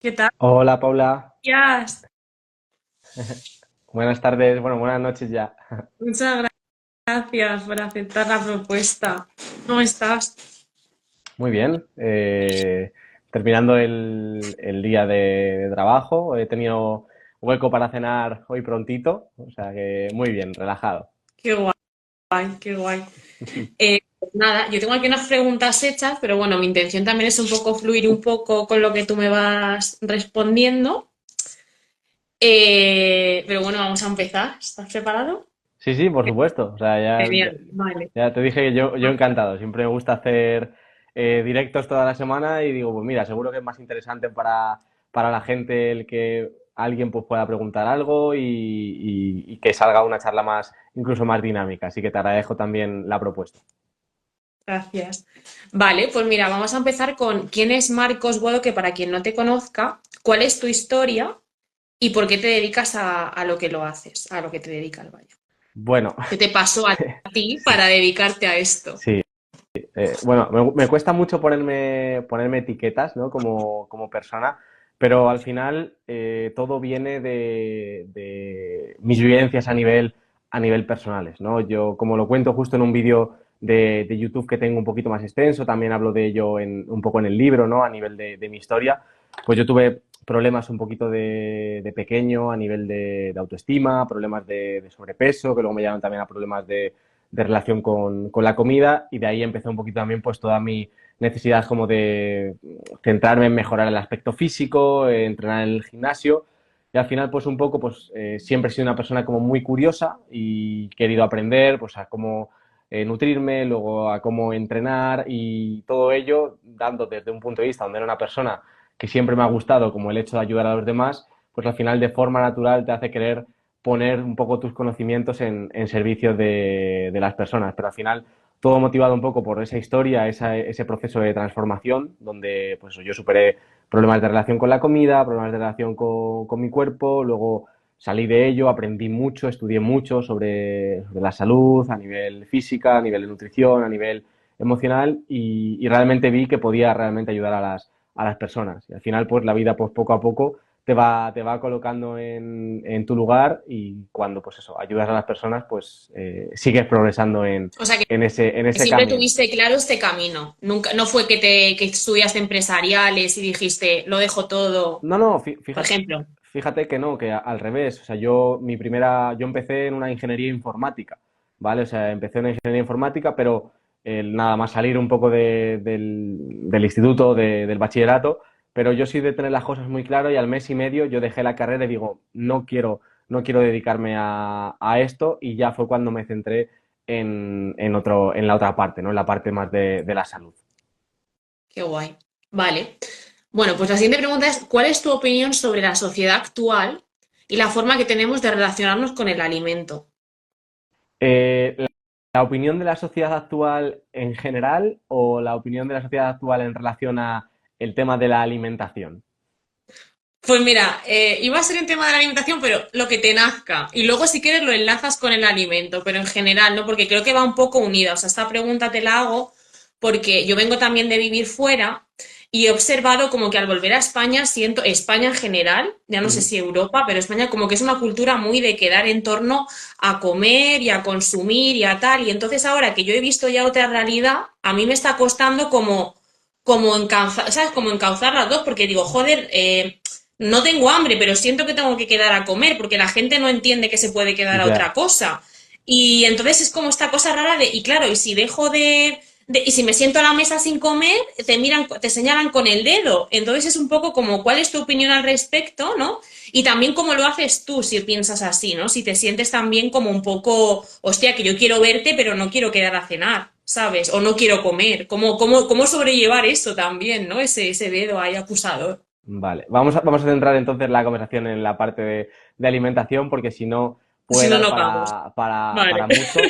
¿Qué tal? Hola Paula, Gracias. buenas tardes, bueno, buenas noches ya. Muchas gracias por aceptar la propuesta. ¿Cómo estás? Muy bien, terminando el día de trabajo, he tenido hueco para cenar hoy prontito, o sea que muy bien, relajado. Qué guay, qué guay. Pues nada, yo tengo aquí unas preguntas hechas, pero bueno, mi intención también es un poco fluir un poco con lo que tú me vas respondiendo. Pero bueno, vamos a empezar. ¿Estás preparado? Sí, sí, por supuesto, o sea, Genial, vale. ya te dije que yo encantado, siempre me gusta hacer directos toda la semana y digo, pues mira, seguro que es más interesante para la gente el que alguien pues pueda preguntar algo y que salga una charla más, incluso más dinámica, así que te agradezco también la propuesta. Gracias. Vale, pues mira, vamos a empezar con ¿quién es Marcos Bodo? Que para quien no te conozca, ¿cuál es tu historia y por qué te dedicas a lo que lo haces, a lo que te dedicas, vaya? Bueno, ¿Qué te pasó a ti para dedicarte a esto? sí, bueno, me cuesta mucho ponerme etiquetas, ¿no? Como persona, pero al final todo viene de mis vivencias a nivel personales, ¿no? Yo, como lo cuento justo en un vídeo de YouTube que tengo un poquito más extenso, también hablo de ello un poco en el libro, ¿no? A nivel de mi historia, pues yo tuve problemas un poquito de pequeño a nivel de autoestima, problemas de sobrepeso, que luego me llevan también a problemas de relación con la comida y de ahí empezó un poquito también pues toda mi necesidad como de centrarme en mejorar el aspecto físico, entrenar en el gimnasio y al final pues un poco pues siempre he sido una persona como muy curiosa y querido aprender pues a cómo nutrirme, luego a cómo entrenar y todo ello dando desde un punto de vista donde era una persona que siempre me ha gustado como el hecho de ayudar a los demás, pues al final de forma natural te hace querer poner un poco tus conocimientos en servicio de las personas, pero al final todo motivado un poco por esa historia, ese proceso de transformación, donde pues yo superé problemas de relación con la comida, problemas de relación con mi cuerpo, luego salí de ello, aprendí mucho, estudié mucho sobre la salud a nivel física, a nivel de nutrición, a nivel emocional y realmente vi que podía realmente ayudar a las personas. Y al final, pues la vida, pues poco a poco te va colocando en tu lugar y cuando, pues eso, ayudas a las personas, pues sigues progresando en, O sea, en ese, en que ese siempre camino. tuviste claro este camino. Nunca, no fue que estudiaste empresariales y dijiste, lo dejo todo, No, no, por fíjate, ejemplo. fíjate que no, que al revés. O sea, yo empecé en una ingeniería informática, ¿vale? O sea, empecé en una ingeniería informática, pero nada más salir un poco del instituto, del bachillerato, pero yo sí de tener las cosas muy claras y al mes y medio yo dejé la carrera y digo, no quiero dedicarme a esto y ya fue cuando me centré en la otra parte, ¿no? En la parte más de la salud. Qué guay. Vale. Bueno, pues la siguiente pregunta es, ¿cuál es tu opinión sobre la sociedad actual y la forma que tenemos de relacionarnos con el alimento? ¿La opinión de la sociedad actual en general o la opinión de la sociedad actual en relación a el tema de la alimentación? Pues mira, iba a ser un tema de la alimentación, pero lo que te nazca. Y luego, si quieres, lo enlazas con el alimento, pero en general, ¿no? Porque creo que va un poco unida. O sea, esta pregunta te la hago porque yo vengo también de vivir fuera y he observado como que al volver a España, siento, España en general, ya no sé Ujú. si Europa, pero España como que es una cultura muy de quedar en torno a comer y a consumir y a tal. Y entonces ahora que yo he visto ya otra realidad, a mí me está costando como encauzar, ¿sabes? Como encauzar las dos, porque digo, joder, no tengo hambre, pero siento que tengo que quedar a comer, porque la gente no entiende que se puede quedar a Ya, otra cosa. Y entonces es como esta cosa rara de, y claro, y si dejo y si me siento a la mesa sin comer, te miran, te señalan con el dedo. Entonces es un poco como, ¿cuál es tu opinión al respecto, no? Y también cómo lo haces tú si piensas así, ¿no? Si te sientes también como un poco, hostia, que yo quiero verte, pero no quiero quedar a cenar, ¿sabes? O no quiero comer. ¿Cómo sobrellevar eso también, ¿no? Ese dedo ahí acusador. vale. Vamos a centrar entonces la conversación en la parte de alimentación porque si no puede Si no, dar no vamos. para Vale. mucho.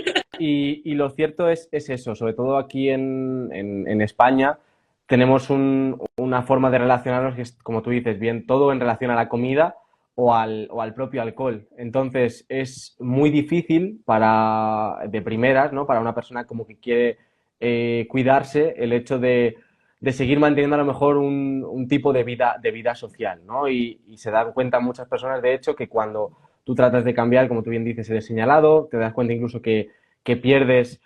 Y lo cierto es eso, sobre todo aquí en España tenemos una forma de relacionarnos que es, como tú dices, bien todo en relación a la comida o al propio alcohol. Entonces es muy difícil de primeras, ¿no? Para una persona como que quiere cuidarse el hecho de seguir manteniendo a lo mejor un tipo de vida social, ¿no? Y se dan cuenta muchas personas, de hecho, que cuando tú tratas de cambiar, como tú bien dices, eres señalado, te das cuenta incluso que pierdes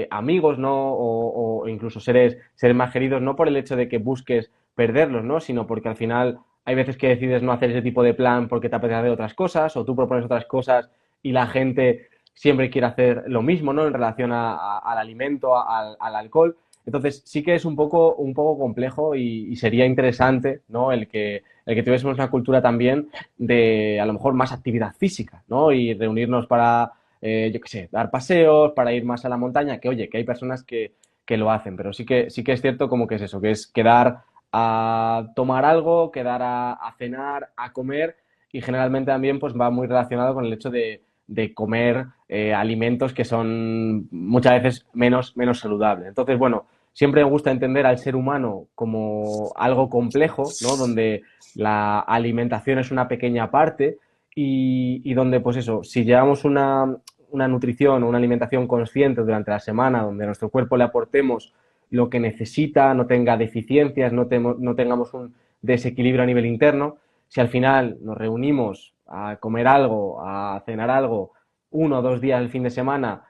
amigos, ¿no? O incluso seres más queridos, no por el hecho de que busques perderlos, ¿no? Sino porque al final hay veces que decides no hacer ese tipo de plan porque te apetece hacer otras cosas, o tú propones otras cosas y la gente siempre quiere hacer lo mismo, ¿no? En relación al alimento, al alcohol. Entonces, sí que es un poco complejo y sería interesante, ¿no? El que tuviésemos una cultura también de, a lo mejor, más actividad física, ¿no? Y reunirnos para, yo qué sé, dar paseos, para ir más a la montaña, que oye, que hay personas que lo hacen, pero sí que es cierto como que es eso, que es quedar a tomar algo, quedar a cenar, a comer, y generalmente también pues va muy relacionado con el hecho de comer alimentos que son muchas veces menos saludables. Entonces, bueno, siempre me gusta entender al ser humano como algo complejo, ¿no? Donde la alimentación es una pequeña parte y donde, pues eso, si llevamos una nutrición o una alimentación consciente durante la semana, donde a nuestro cuerpo le aportemos lo que necesita, no tenga deficiencias, no tengamos un desequilibrio a nivel interno, si al final nos reunimos a comer algo, a cenar algo, 1 o 2 días el fin de semana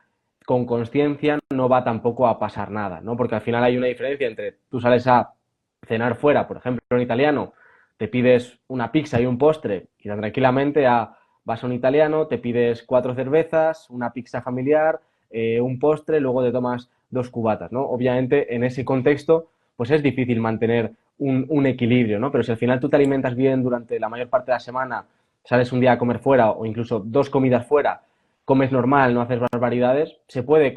con conciencia, no va tampoco a pasar nada, ¿no? Porque al final hay una diferencia entre tú sales a cenar fuera, por ejemplo, en italiano, te pides una pizza y un postre y tan tranquilamente vas a un italiano, te pides 4 cervezas, una pizza familiar, un postre, luego te tomas 2 cubatas, ¿no? Obviamente en ese contexto pues es difícil mantener un equilibrio, ¿no? Pero si al final tú te alimentas bien durante la mayor parte de la semana, sales un día a comer fuera o incluso 2 comidas fuera, comes normal, no haces barbaridades, se puede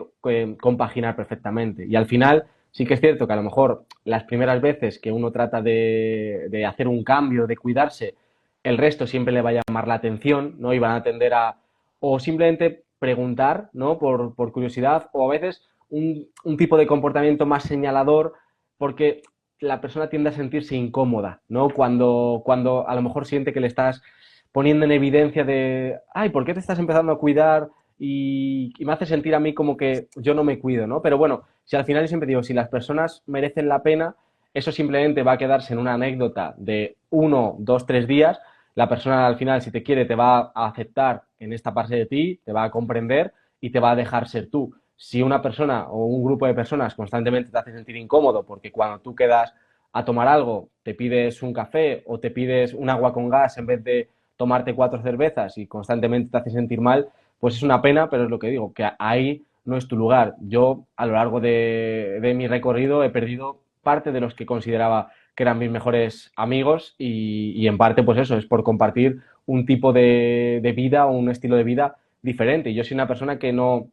compaginar perfectamente. Y al final sí que es cierto que a lo mejor las primeras veces que uno trata de hacer un cambio, de cuidarse, el resto siempre le va a llamar la atención, ¿no? Y van a tender a, o simplemente preguntar, ¿no? Por curiosidad, o a veces un tipo de comportamiento más señalador, porque la persona tiende a sentirse incómoda, ¿no? Cuando a lo mejor siente que le estás poniendo en evidencia de, ay, ¿por qué te estás empezando a cuidar? Y me hace sentir a mí como que yo no me cuido, ¿no? Pero bueno, si al final yo siempre digo, si las personas merecen la pena, eso simplemente va a quedarse en una anécdota de 1, 2, 3 días. La persona al final, si te quiere, te va a aceptar en esta parte de ti, te va a comprender y te va a dejar ser tú. Si una persona o un grupo de personas constantemente te hace sentir incómodo porque cuando tú quedas a tomar algo, te pides un café o te pides un agua con gas en vez de tomarte 4 cervezas y constantemente te hace sentir mal, pues es una pena, pero es lo que digo, que ahí no es tu lugar. Yo a lo largo de mi recorrido he perdido parte de los que consideraba que eran mis mejores amigos y en parte pues eso, es por compartir un tipo de vida o un estilo de vida diferente. Yo soy una persona que no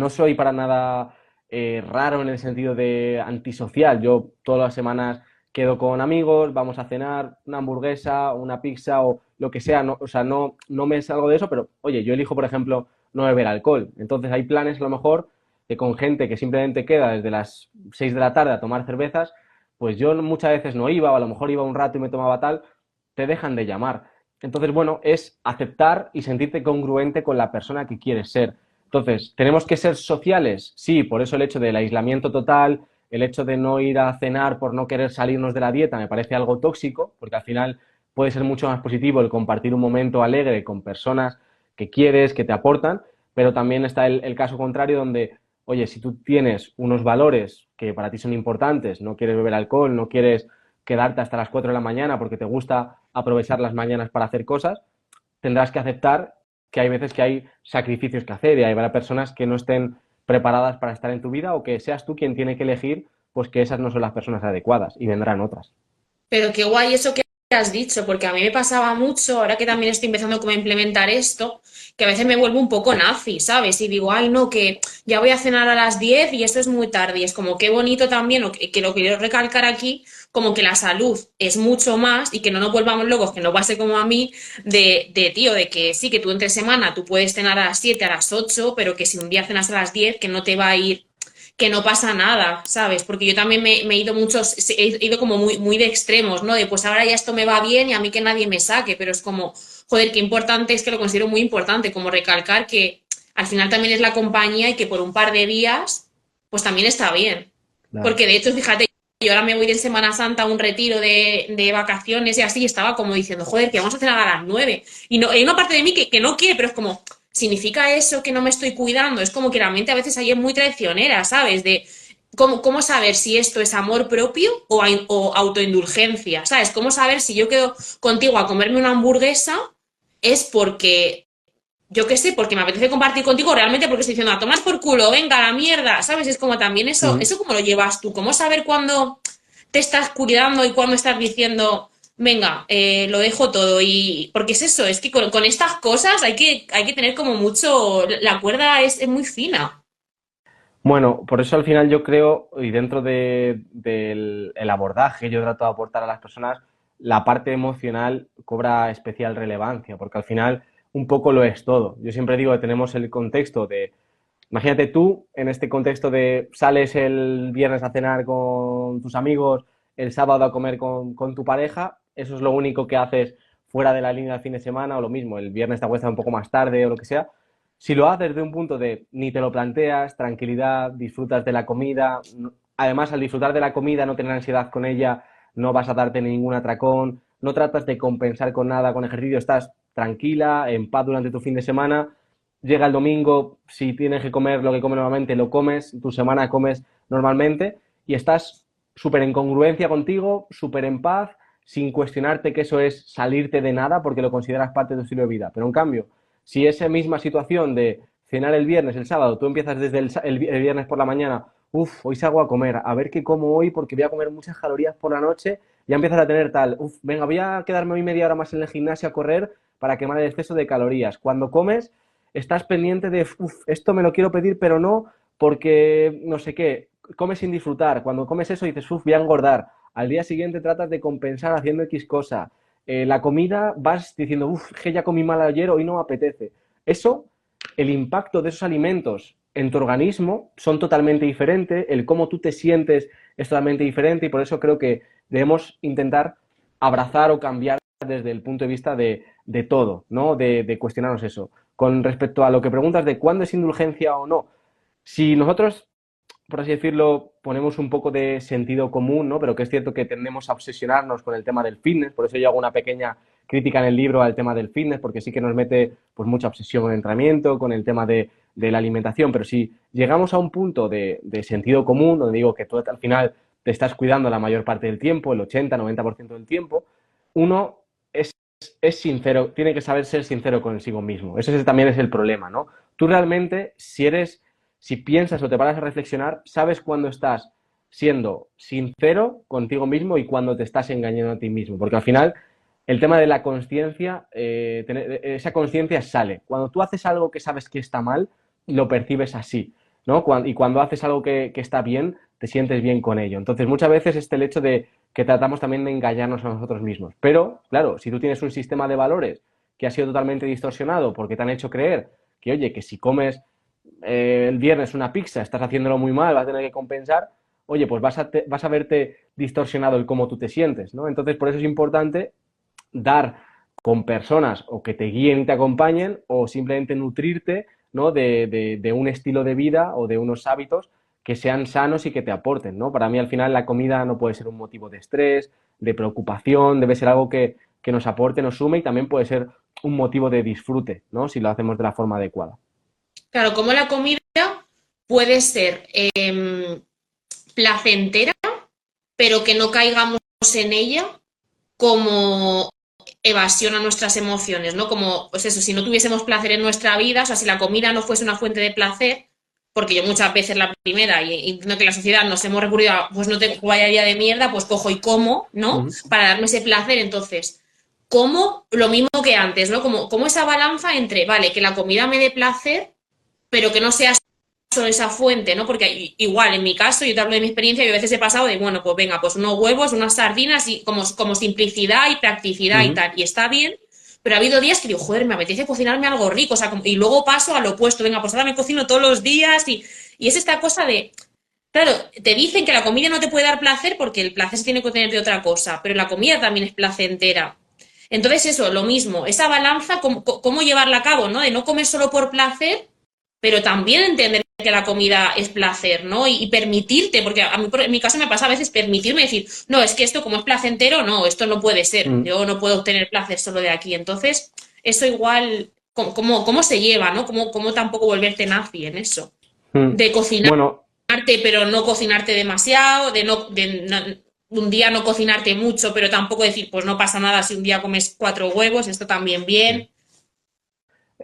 soy para nada raro en el sentido de antisocial. Yo todas las semanas quedo con amigos, vamos a cenar una hamburguesa, una pizza o lo que sea. No, o sea, no me salgo de eso, pero oye, yo elijo, por ejemplo, no beber alcohol. Entonces hay planes a lo mejor que con gente que simplemente queda desde las 6 de la tarde a tomar cervezas, pues yo muchas veces no iba, o a lo mejor iba un rato y me tomaba tal, te dejan de llamar. Entonces, bueno, es aceptar y sentirte congruente con la persona que quieres ser. Entonces, ¿tenemos que ser sociales? Sí, por eso el hecho del aislamiento total, el hecho de no ir a cenar por no querer salirnos de la dieta me parece algo tóxico, porque al final puede ser mucho más positivo el compartir un momento alegre con personas que quieres, que te aportan, pero también está el caso contrario donde, oye, si tú tienes unos valores que para ti son importantes, no quieres beber alcohol, no quieres quedarte hasta las 4 de la mañana porque te gusta aprovechar las mañanas para hacer cosas, tendrás que aceptar que hay veces que hay sacrificios que hacer y habrá personas que no estén preparadas para estar en tu vida o que seas tú quien tiene que elegir, pues que esas no son las personas adecuadas y vendrán otras. Pero qué guay eso que has dicho, porque a mí me pasaba mucho, ahora que también estoy empezando como a implementar esto, que a veces me vuelvo un poco nazi, ¿sabes? Y digo, ay, no, que ya voy a cenar a las 10 y esto es muy tarde. Y es como qué bonito también, que lo quiero recalcar aquí, como que la salud es mucho más y que no nos volvamos locos, que no pase como a mí, tío, de que sí, que tú entre semana tú puedes cenar a las 7 a las 8 pero que si un día cenas a las 10 que no te va a ir, que no pasa nada, ¿sabes? Porque yo también me he ido muchos, he ido como muy de extremos, ¿no? De pues ahora ya esto me va bien y a mí que nadie me saque, pero es como, joder, qué importante es que lo considero muy importante, como recalcar que al final también es la compañía y que por un par de días, pues también está bien. Claro. Porque de hecho, fíjate, yo ahora me voy de Semana Santa a un retiro de vacaciones y así, y estaba como diciendo, joder, que vamos a hacer a las 9. Y no, hay una parte de mí que no quiere, pero es como, ¿significa eso que no me estoy cuidando? Es como que la mente a veces ahí es muy traicionera, ¿sabes? De cómo saber si esto es amor propio o autoindulgencia, ¿sabes? ¿Cómo saber si yo quedo contigo a comerme una hamburguesa es porque yo qué sé, porque me apetece compartir contigo, realmente porque estoy diciendo, a tomar por culo, venga, a la mierda, ¿sabes? Es como también Ujú. eso cómo lo llevas tú, cómo saber cuándo te estás cuidando y cuándo estás diciendo, venga, lo dejo todo. Y porque es eso, es que con estas cosas hay que tener como mucho, la cuerda es muy fina. Bueno, por eso al final yo creo, y dentro del el abordaje, yo trato de aportar a las personas, la parte emocional cobra especial relevancia, porque al final un poco lo es todo. Yo siempre digo que tenemos el contexto de, imagínate tú en este contexto de sales el viernes a cenar con tus amigos, el sábado a comer con tu pareja, eso es lo único que haces fuera de la línea del fin de semana, o lo mismo, el viernes te acuestas un poco más tarde o lo que sea. Si lo haces de un punto de ni te lo planteas, tranquilidad, disfrutas de la comida, además al disfrutar de la comida no tener ansiedad con ella, no vas a darte ningún atracón, no tratas de compensar con nada con ejercicio, estás tranquila, en paz durante tu fin de semana, llega el domingo, si tienes que comer lo que comes normalmente, lo comes, tu semana comes normalmente y estás súper en congruencia contigo, súper en paz, sin cuestionarte que eso es salirte de nada porque lo consideras parte de tu estilo de vida. Pero en cambio, si esa misma situación de cenar el viernes, el sábado, tú empiezas desde el viernes por la mañana, uff, hoy salgo a comer, a ver qué como hoy porque voy a comer muchas calorías por la noche, ya empiezas a tener tal, uff, venga, voy a quedarme hoy media hora más en el gimnasio a correr para quemar el exceso de calorías. Cuando comes, estás pendiente de, uff, esto me lo quiero pedir, pero no porque no sé qué, comes sin disfrutar. Cuando comes eso dices, uff, voy a engordar. Al día siguiente tratas de compensar haciendo X cosa. La comida vas diciendo, uff, que ya comí mal ayer, hoy no me apetece. Eso, el impacto de esos alimentos en tu organismo son totalmente diferentes, el cómo tú te sientes es totalmente diferente y por eso creo que debemos intentar abrazar o cambiar desde el punto de vista de todo, ¿no? De cuestionarnos eso. Con respecto a lo que preguntas de cuándo es indulgencia o no, si nosotros, por así decirlo, ponemos un poco de sentido común, ¿no? Pero que es cierto que tendemos a obsesionarnos con el tema del fitness, por eso yo hago una pequeña crítica en el libro al tema del fitness, porque sí que nos mete pues mucha obsesión con el entrenamiento, con el tema de la alimentación, pero si llegamos a un punto de sentido común, donde digo que tú al final te estás cuidando la mayor parte del tiempo, el 80-90% del tiempo, uno es sincero, tiene que saber ser sincero consigo mismo. Ese también es el problema, ¿no? Tú realmente, si piensas o te paras a reflexionar, sabes cuándo estás siendo sincero contigo mismo y cuándo te estás engañando a ti mismo. Porque al final, el tema de la conciencia, esa conciencia sale. Cuando tú haces algo que sabes que está mal, lo percibes así, ¿no? Y cuando haces algo que está bien, te sientes bien con ello. Entonces, muchas veces el hecho de que tratamos también de engañarnos a nosotros mismos. Pero, claro, si tú tienes un sistema de valores que ha sido totalmente distorsionado porque te han hecho creer que, oye, que si comes el viernes una pizza, estás haciéndolo muy mal, vas a tener que compensar, oye, pues vas a verte distorsionado el cómo tú te sientes, ¿no? Entonces, por eso es importante dar con personas o que te guíen y te acompañen o simplemente nutrirte, ¿no? de un estilo de vida o de unos hábitos que sean sanos y que te aporten, ¿no? Para mí al final la comida no puede ser un motivo de estrés, de preocupación, debe ser algo que nos aporte, nos sume y también puede ser un motivo de disfrute, ¿no? Si lo hacemos de la forma adecuada. Claro, como la comida puede ser placentera, pero que no caigamos en ella como evasión a nuestras emociones, ¿no? Como, pues eso, si no tuviésemos placer en nuestra vida, o sea, si la comida no fuese una fuente de placer, porque yo muchas veces la primera, y entiendo que la sociedad nos hemos recurrido a, pues no tengo vaya día de mierda, pues cojo y como, ¿no? Uh -huh. Para darme ese placer, entonces, como lo mismo que antes, ¿no? Como esa balanza entre, vale, que la comida me dé placer, pero que no sea solo esa fuente, ¿no? Porque igual, en mi caso, yo te hablo de mi experiencia, yo a veces he pasado de, bueno, pues venga, pues unos huevos, unas sardinas, y como simplicidad y Uh practicidad y -huh. tal, y está bien, pero ha habido días que digo, joder, me apetece cocinarme algo rico, o sea, y luego paso al opuesto, venga, pues ahora me cocino todos los días, y es esta cosa de, claro, te dicen que la comida no te puede dar placer porque el placer se tiene que obtener de otra cosa, pero la comida también es placentera. Entonces, eso, lo mismo, esa balanza, cómo llevarla a cabo, ¿no? De no comer solo por placer, pero también entender que la comida es placer, ¿no? Y permitirte, porque a mí, en mi caso me pasa a veces permitirme decir, no, es que esto como es placentero, no, esto no puede ser, Mm, yo no puedo obtener placer solo de aquí. Entonces, eso igual, ¿cómo se lleva, ¿no? ¿Cómo tampoco volverte nazi en eso? mm. De cocinarte, Bueno, pero no cocinarte demasiado, un día no cocinarte mucho, pero tampoco decir, pues no pasa nada si un día comes 4 huevos, esto también sí. bien.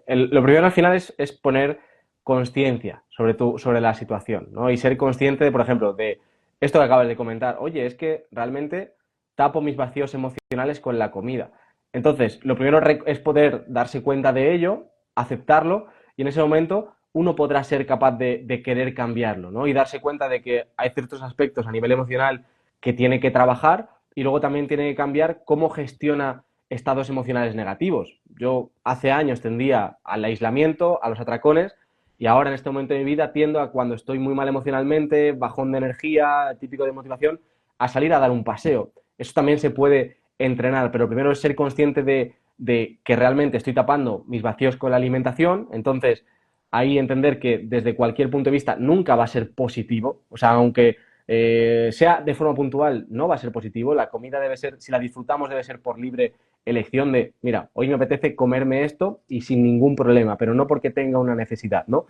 Lo primero al final es poner conciencia sobre la situación, ¿no? Y ser consciente de, por ejemplo, de esto que acabas de comentar. Oye, es que realmente tapo mis vacíos emocionales con la comida. Entonces, lo primero es poder darse cuenta de ello, aceptarlo, y en ese momento uno podrá ser capaz de querer cambiarlo, ¿no? Y darse cuenta de que hay ciertos aspectos a nivel emocional que tiene que trabajar y luego también tiene que cambiar cómo gestiona estados emocionales negativos. Yo hace años tendía al aislamiento, a los atracones, y ahora en este momento de mi vida tiendo a cuando estoy muy mal emocionalmente, bajón de energía, típico de motivación, a salir a dar un paseo. Eso también se puede entrenar, pero primero es ser consciente de que realmente estoy tapando mis vacíos con la alimentación, entonces ahí entender que desde cualquier punto de vista nunca va a ser positivo, o sea, aunque sea de forma puntual, no va a ser positivo. La comida debe ser, si la disfrutamos, debe ser por libre elección de, mira, hoy me apetece comerme esto y sin ningún problema, pero no porque tenga una necesidad, ¿no?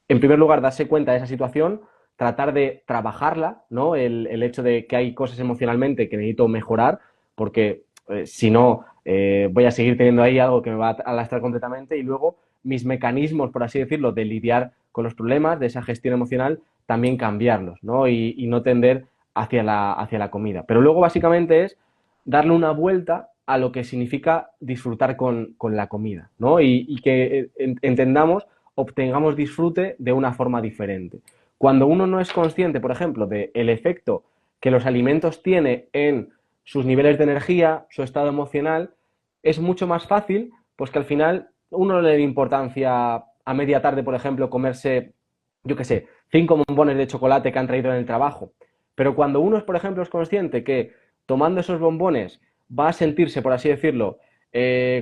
En primer lugar, darse cuenta de esa situación, tratar de trabajarla, ¿no? El hecho de que hay cosas emocionalmente que necesito mejorar, porque si no, voy a seguir teniendo ahí algo que me va a lastrar completamente y luego mis mecanismos, por así decirlo, de lidiar con los problemas, de esa gestión emocional, también cambiarlos, ¿no? Y no tender hacia la comida. Pero luego básicamente es darle una vuelta a lo que significa disfrutar con la comida, ¿no? Y que entendamos, obtengamos disfrute de una forma diferente. Cuando uno no es consciente, por ejemplo, del efecto que los alimentos tienen en sus niveles de energía, su estado emocional, es mucho más fácil, pues que al final uno le dé importancia a media tarde, por ejemplo, comerse, yo qué sé, 5 bombones de chocolate que han traído en el trabajo. Pero cuando uno, por ejemplo, es consciente que tomando esos bombones va a sentirse, por así decirlo,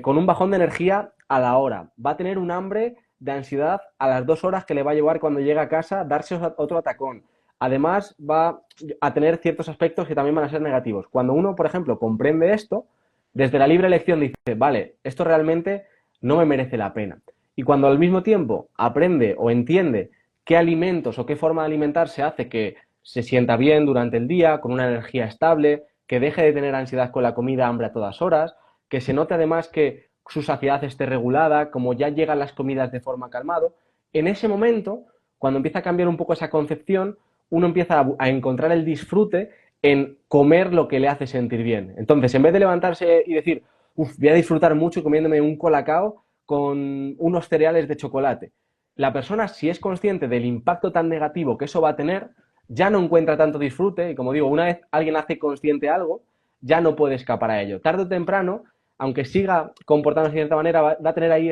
con un bajón de energía a la hora, va a tener un hambre de ansiedad a las 2 horas que le va a llevar cuando llegue a casa darse otro atacón. Además, va a tener ciertos aspectos que también van a ser negativos. Cuando uno, por ejemplo, comprende esto, desde la libre elección dice, vale, esto realmente no me merece la pena. Y cuando al mismo tiempo aprende o entiende qué alimentos o qué forma de alimentarse hace que se sienta bien durante el día, con una energía estable, que deje de tener ansiedad con la comida, hambre a todas horas, que se note además que su saciedad esté regulada, como ya llegan las comidas de forma calmado, en ese momento, cuando empieza a cambiar un poco esa concepción, uno empieza a encontrar el disfrute en comer lo que le hace sentir bien. Entonces, en vez de levantarse y decir, uff, voy a disfrutar mucho comiéndome un colacao con unos cereales de chocolate, la persona, si es consciente del impacto tan negativo que eso va a tener, ya no encuentra tanto disfrute y, como digo, una vez alguien hace consciente algo, ya no puede escapar a ello. Tarde o temprano, aunque siga comportándose de cierta manera, va a tener ahí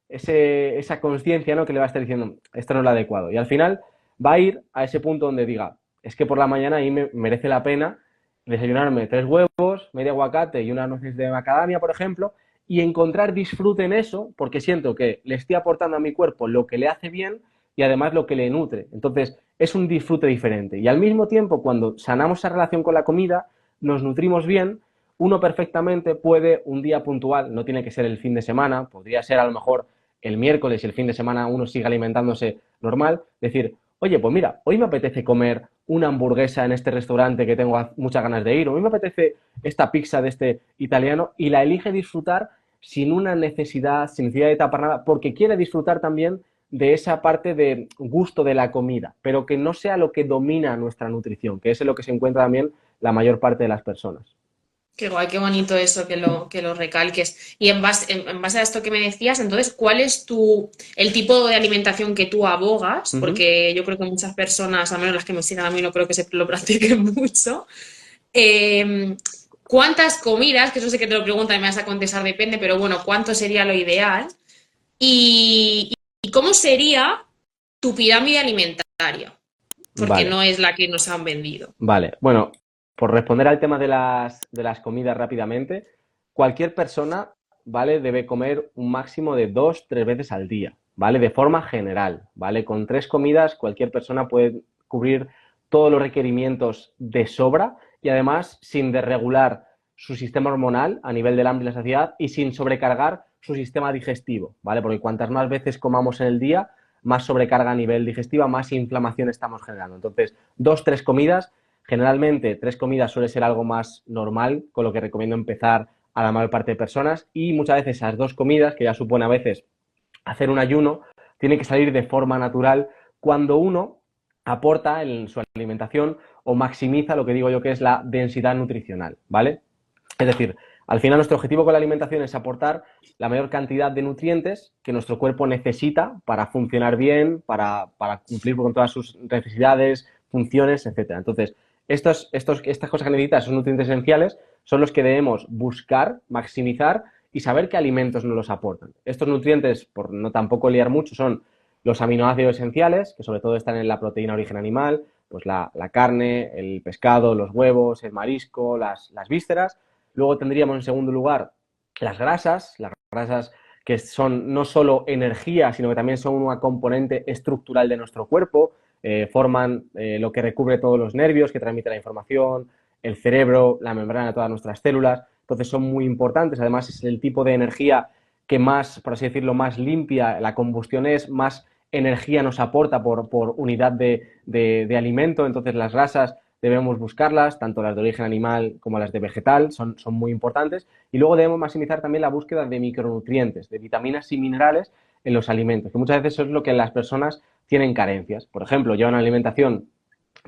esa conciencia, ¿no? Que le va a estar diciendo, esto no es lo adecuado. Y al final va a ir a ese punto donde diga, es que por la mañana ahí me merece la pena desayunarme 3 huevos, medio aguacate y unas nueces de macadamia, por ejemplo, y encontrar disfrute en eso, porque siento que le estoy aportando a mi cuerpo lo que le hace bien y además lo que le nutre. Entonces, es un disfrute diferente. Y al mismo tiempo, cuando sanamos esa relación con la comida, nos nutrimos bien, uno perfectamente puede un día puntual, no tiene que ser el fin de semana, podría ser a lo mejor el miércoles y el fin de semana uno sigue alimentándose normal, decir, oye, pues mira, hoy me apetece comer una hamburguesa en este restaurante que tengo muchas ganas de ir, o hoy me apetece esta pizza de este italiano, y la elige disfrutar sin una necesidad, sin necesidad de tapar nada, porque quiere disfrutar también de esa parte de gusto de la comida, pero que no sea lo que domina nuestra nutrición, que es en lo que se encuentra también la mayor parte de las personas. Qué guay, qué bonito eso que lo recalques. Y en base a esto que me decías, entonces, ¿cuál es el tipo de alimentación que tú abogas? Uh -huh. Porque yo creo que muchas personas, al menos las que me sigan a mí, no creo que se lo practiquen mucho. Eh, ¿Cuántas comidas? Que eso sé que te lo preguntan y me vas a contestar, depende, pero bueno, ¿cuánto sería lo ideal? ¿Y cómo sería tu pirámide alimentaria? Porque Vale, no es la que nos han vendido. vale. Bueno, por responder al tema de las comidas rápidamente, cualquier persona, ¿vale? Debe comer un máximo de 2, 3 veces al día, ¿vale? De forma general, ¿vale? Con 3 comidas cualquier persona puede cubrir todos los requerimientos de sobra y además sin desregular su sistema hormonal a nivel del hambre y la saciedad y sin sobrecargar su sistema digestivo, ¿vale? Porque cuantas más veces comamos en el día, más sobrecarga a nivel digestiva, más inflamación estamos generando. Entonces, 2, 3 comidas, generalmente 3 comidas suele ser algo más normal, con lo que recomiendo empezar a la mayor parte de personas y muchas veces esas 2 comidas, que ya supone a veces hacer un ayuno, tiene que salir de forma natural cuando uno aporta en su alimentación o maximiza lo que digo yo que es la densidad nutricional, ¿vale? Es decir, al final nuestro objetivo con la alimentación es aportar la mayor cantidad de nutrientes que nuestro cuerpo necesita para funcionar bien, para cumplir con todas sus necesidades, funciones, etcétera. Entonces, estas cosas que necesitas, esos nutrientes esenciales, son los que debemos buscar, maximizar y saber qué alimentos nos los aportan. Estos nutrientes, por no tampoco liar mucho, son los aminoácidos esenciales, que sobre todo están en la proteína de origen animal, pues la carne, el pescado, los huevos, el marisco, las vísceras. Luego tendríamos en segundo lugar las grasas que son no solo energía, sino que también son una componente estructural de nuestro cuerpo, forman lo que recubre todos los nervios, que transmite la información, el cerebro, la membrana de todas nuestras células. Entonces son muy importantes. Además es el tipo de energía que más, por así decirlo, más limpia, la combustión es, más energía nos aporta por unidad de alimento. Entonces las grasas debemos buscarlas, tanto las de origen animal como las de vegetal, son muy importantes. Y luego debemos maximizar también la búsqueda de micronutrientes, de vitaminas y minerales en los alimentos, que muchas veces eso es lo que las personas tienen carencias. Por ejemplo, llevan una alimentación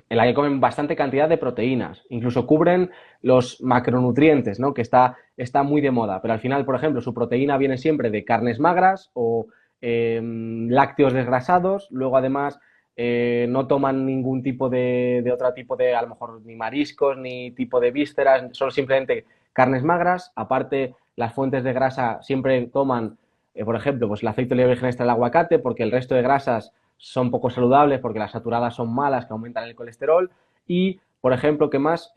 en la que comen bastante cantidad de proteínas, incluso cubren los macronutrientes, ¿no? Que está muy de moda, pero al final, por ejemplo, su proteína viene siempre de carnes magras o lácteos desgrasados, luego además no toman ningún tipo de otro tipo de, a lo mejor ni mariscos, ni tipo de vísceras, solo simplemente carnes magras, aparte las fuentes de grasa siempre toman, por ejemplo, pues el aceite de oliva virgen extra, el aguacate, porque el resto de grasas son poco saludables porque las saturadas son malas, que aumentan el colesterol. Y, por ejemplo, ¿qué más?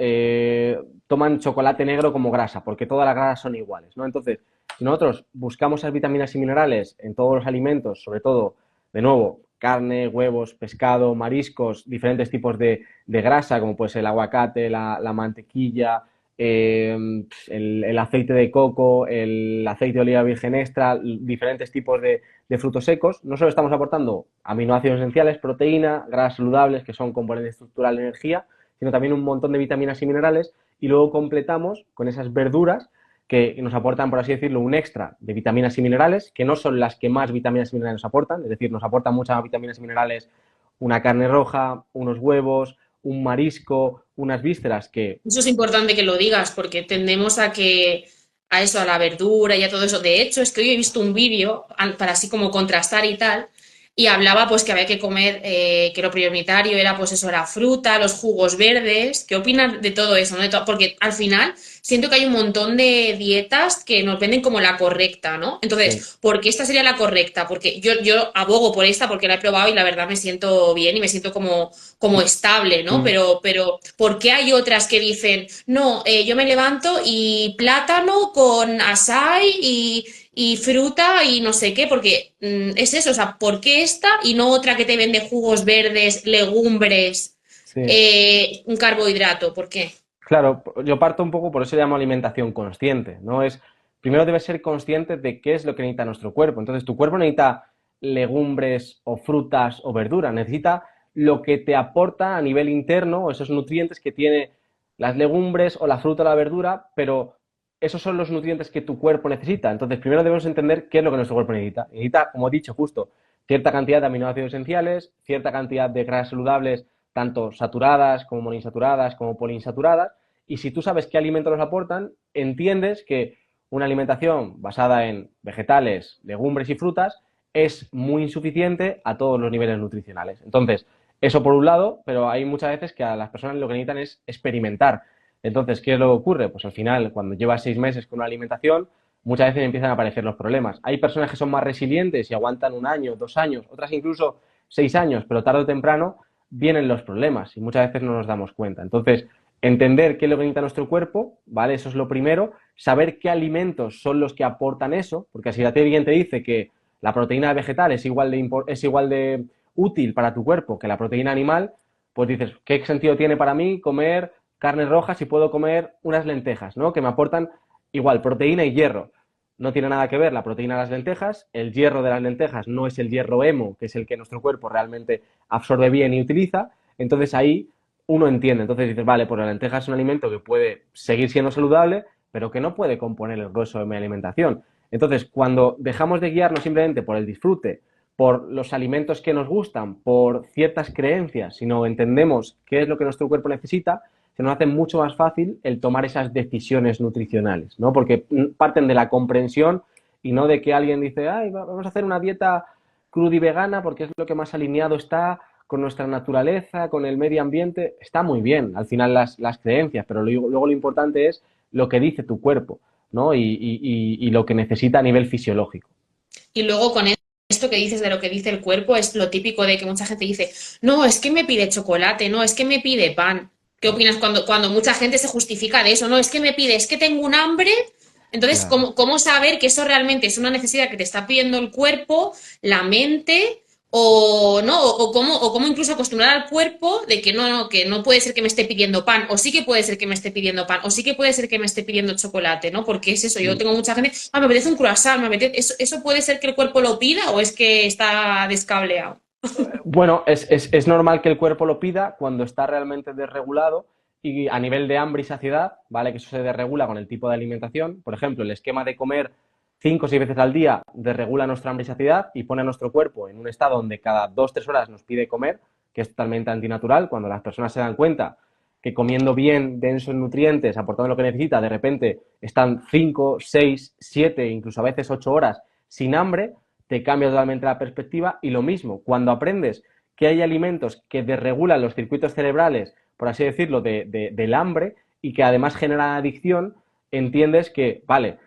Toman chocolate negro como grasa, porque todas las grasas son iguales, ¿no? Entonces, si nosotros buscamos esas vitaminas y minerales en todos los alimentos, sobre todo, de nuevo, carne, huevos, pescado, mariscos, diferentes tipos de grasa, como puede ser el aguacate, la mantequilla, el aceite de coco, el aceite de oliva virgen extra, diferentes tipos de frutos secos, no solo estamos aportando aminoácidos esenciales, proteína, grasas saludables, que son componentes estructurales de energía, sino también un montón de vitaminas y minerales, y luego completamos con esas verduras que nos aportan, por así decirlo, un extra de vitaminas y minerales, que no son las que más vitaminas y minerales nos aportan, es decir, nos aportan muchas vitaminas y minerales una carne roja, unos huevos, un marisco, unas vísceras que... Eso es importante que lo digas porque tendemos a que a eso, a la verdura y a todo eso. De hecho, es que hoy he visto un vídeo para así como contrastar y tal, y hablaba pues que había que comer, que lo prioritario era pues eso, la fruta, los jugos verdes. ¿Qué opinas de todo eso, no? Porque al final siento que hay un montón de dietas que nos venden como la correcta, ¿no? Sí, Entonces, ¿por qué esta sería la correcta? Porque yo abogo por esta porque la he probado y la verdad me siento bien y me siento como estable, ¿no? mm, Pero ¿por qué hay otras que dicen, no, yo me levanto y plátano con açaí y fruta y no sé qué? Porque es eso, o sea, ¿por qué esta y no otra que te vende jugos verdes, legumbres, sí. un carbohidrato? ¿Por qué? Claro, yo parto un poco, por eso llamo alimentación consciente, ¿no? Primero debes ser consciente de qué es lo que necesita nuestro cuerpo. Entonces, tu cuerpo necesita legumbres o frutas o verduras, necesita lo que te aporta a nivel interno, esos nutrientes que tiene las legumbres o la fruta o la verdura, pero esos son los nutrientes que tu cuerpo necesita. Entonces, primero debemos entender qué es lo que nuestro cuerpo necesita. Necesita, como he dicho, justo cierta cantidad de aminoácidos esenciales, cierta cantidad de grasas saludables, tanto saturadas como monoinsaturadas como poliinsaturadas, y si tú sabes qué alimentos los aportan, entiendes que una alimentación basada en vegetales, legumbres y frutas es muy insuficiente a todos los niveles nutricionales. Entonces, eso por un lado, pero hay muchas veces que a las personas lo que necesitan es experimentar. Entonces, ¿qué es lo que ocurre? Pues al final, cuando llevas 6 meses con una alimentación, muchas veces empiezan a aparecer los problemas. Hay personas que son más resilientes y aguantan 1 año, 2 años, otras incluso 6 años, pero tarde o temprano vienen los problemas y muchas veces no nos damos cuenta. Entonces, entender qué es lo que necesita nuestro cuerpo, ¿vale? Eso es lo primero. Saber qué alimentos son los que aportan eso, porque si la alguien te dice que la proteína vegetal es igual de útil para tu cuerpo que la proteína animal, pues dices, ¿qué sentido tiene para mí comer carnes rojas si puedo comer unas lentejas, ¿no? Que me aportan igual proteína y hierro. No tiene nada que ver la proteína de las lentejas, el hierro de las lentejas no es el hierro hemo, que es el que nuestro cuerpo realmente absorbe bien y utiliza, entonces ahí uno entiende, entonces dices, vale, pues la lenteja es un alimento que puede seguir siendo saludable, pero que no puede componer el grueso de mi alimentación. Entonces, cuando dejamos de guiarnos simplemente por el disfrute, por los alimentos que nos gustan, por ciertas creencias, sino entendemos qué es lo que nuestro cuerpo necesita, se nos hace mucho más fácil el tomar esas decisiones nutricionales, ¿no? Porque parten de la comprensión y no de que alguien dice, ay, vamos a hacer una dieta cruda y vegana porque es lo que más alineado está con nuestra naturaleza, con el medio ambiente. Está muy bien, al final las creencias, pero luego lo importante es lo que dice tu cuerpo, ¿no? Y lo que necesita a nivel fisiológico. Y luego con esto que dices de lo que dice el cuerpo, es lo típico de que mucha gente dice, no, es que me pide chocolate, no, es que me pide pan. ¿Qué opinas cuando mucha gente se justifica de eso? No, es que me pide, es que tengo un hambre. Entonces, Claro. ¿cómo saber que eso realmente es una necesidad que te está pidiendo el cuerpo, la mente, o no? O cómo incluso acostumbrar al cuerpo de que no puede ser que me esté pidiendo pan, o sí que puede ser que me esté pidiendo pan, o sí que puede ser que me esté pidiendo chocolate, ¿no? Porque es eso, yo tengo mucha gente, me apetece un croissant, me apetece, ¿eso puede ser que el cuerpo lo pida o es que está descableado? Bueno, es normal que el cuerpo lo pida cuando está realmente desregulado y a nivel de hambre y saciedad, ¿vale? Que eso se desregula con el tipo de alimentación. Por ejemplo, el esquema de comer 5 o 6 veces al día desregula nuestra hambre y saciedad y pone a nuestro cuerpo en un estado donde cada 2 o 3 horas nos pide comer, que es totalmente antinatural. Cuando las personas se dan cuenta que comiendo bien, denso en nutrientes, aportando lo que necesita, de repente están 5, 6, 7, incluso a veces 8 horas sin hambre, te cambia totalmente la perspectiva. Y lo mismo, cuando aprendes que hay alimentos que desregulan los circuitos cerebrales, por así decirlo, del hambre y que además generan adicción, entiendes que, vale,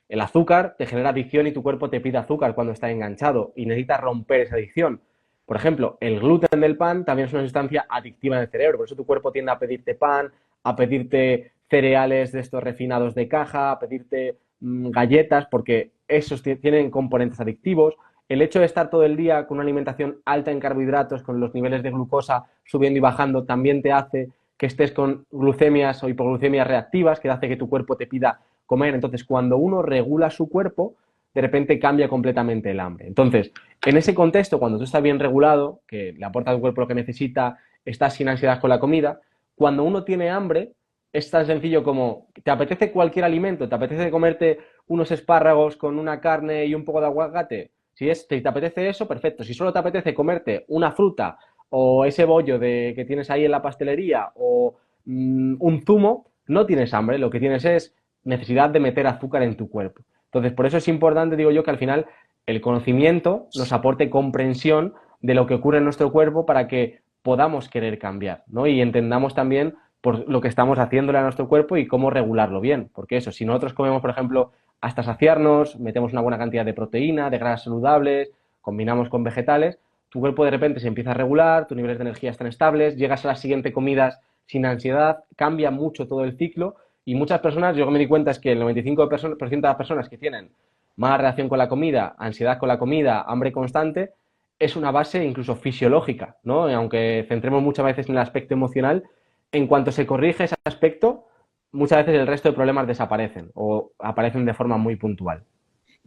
el azúcar te genera adicción y tu cuerpo te pide azúcar cuando está enganchado y necesitas romper esa adicción. Por ejemplo, el gluten del pan también es una sustancia adictiva en el cerebro, por eso tu cuerpo tiende a pedirte pan, a pedirte cereales de estos refinados de caja, a pedirte galletas, porque esos tienen componentes adictivos. El hecho de estar todo el día con una alimentación alta en carbohidratos, con los niveles de glucosa subiendo y bajando, también te hace que estés con glucemias o hipoglucemias reactivas, que hace que tu cuerpo te pida comer. Entonces, cuando uno regula su cuerpo, de repente cambia completamente el hambre. Entonces, en ese contexto, cuando tú estás bien regulado, que le aporta a tu cuerpo lo que necesita, estás sin ansiedad con la comida, cuando uno tiene hambre, es tan sencillo como, ¿te apetece cualquier alimento? ¿Te apetece comerte unos espárragos con una carne y un poco de aguacate? Si te apetece eso, perfecto. Si solo te apetece comerte una fruta o ese bollo que tienes ahí en la pastelería o un zumo, no tienes hambre, lo que tienes es necesidad de meter azúcar en tu cuerpo. Entonces, por eso es importante, digo yo, que al final el conocimiento nos aporte comprensión de lo que ocurre en nuestro cuerpo para que podamos querer cambiar, ¿no? Y entendamos también por lo que estamos haciéndole a nuestro cuerpo y cómo regularlo bien. Porque eso, si nosotros comemos, por ejemplo, hasta saciarnos, metemos una buena cantidad de proteína, de grasas saludables, combinamos con vegetales, tu cuerpo de repente se empieza a regular, tus niveles de energía están estables, llegas a las siguientes comidas sin ansiedad, cambia mucho todo el ciclo y muchas personas, yo me di cuenta es que el 95% de las personas que tienen mala relación con la comida, ansiedad con la comida, hambre constante, es una base incluso fisiológica, ¿no? Y aunque centremos muchas veces en el aspecto emocional, en cuanto se corrige ese aspecto, muchas veces el resto de problemas desaparecen o aparecen de forma muy puntual.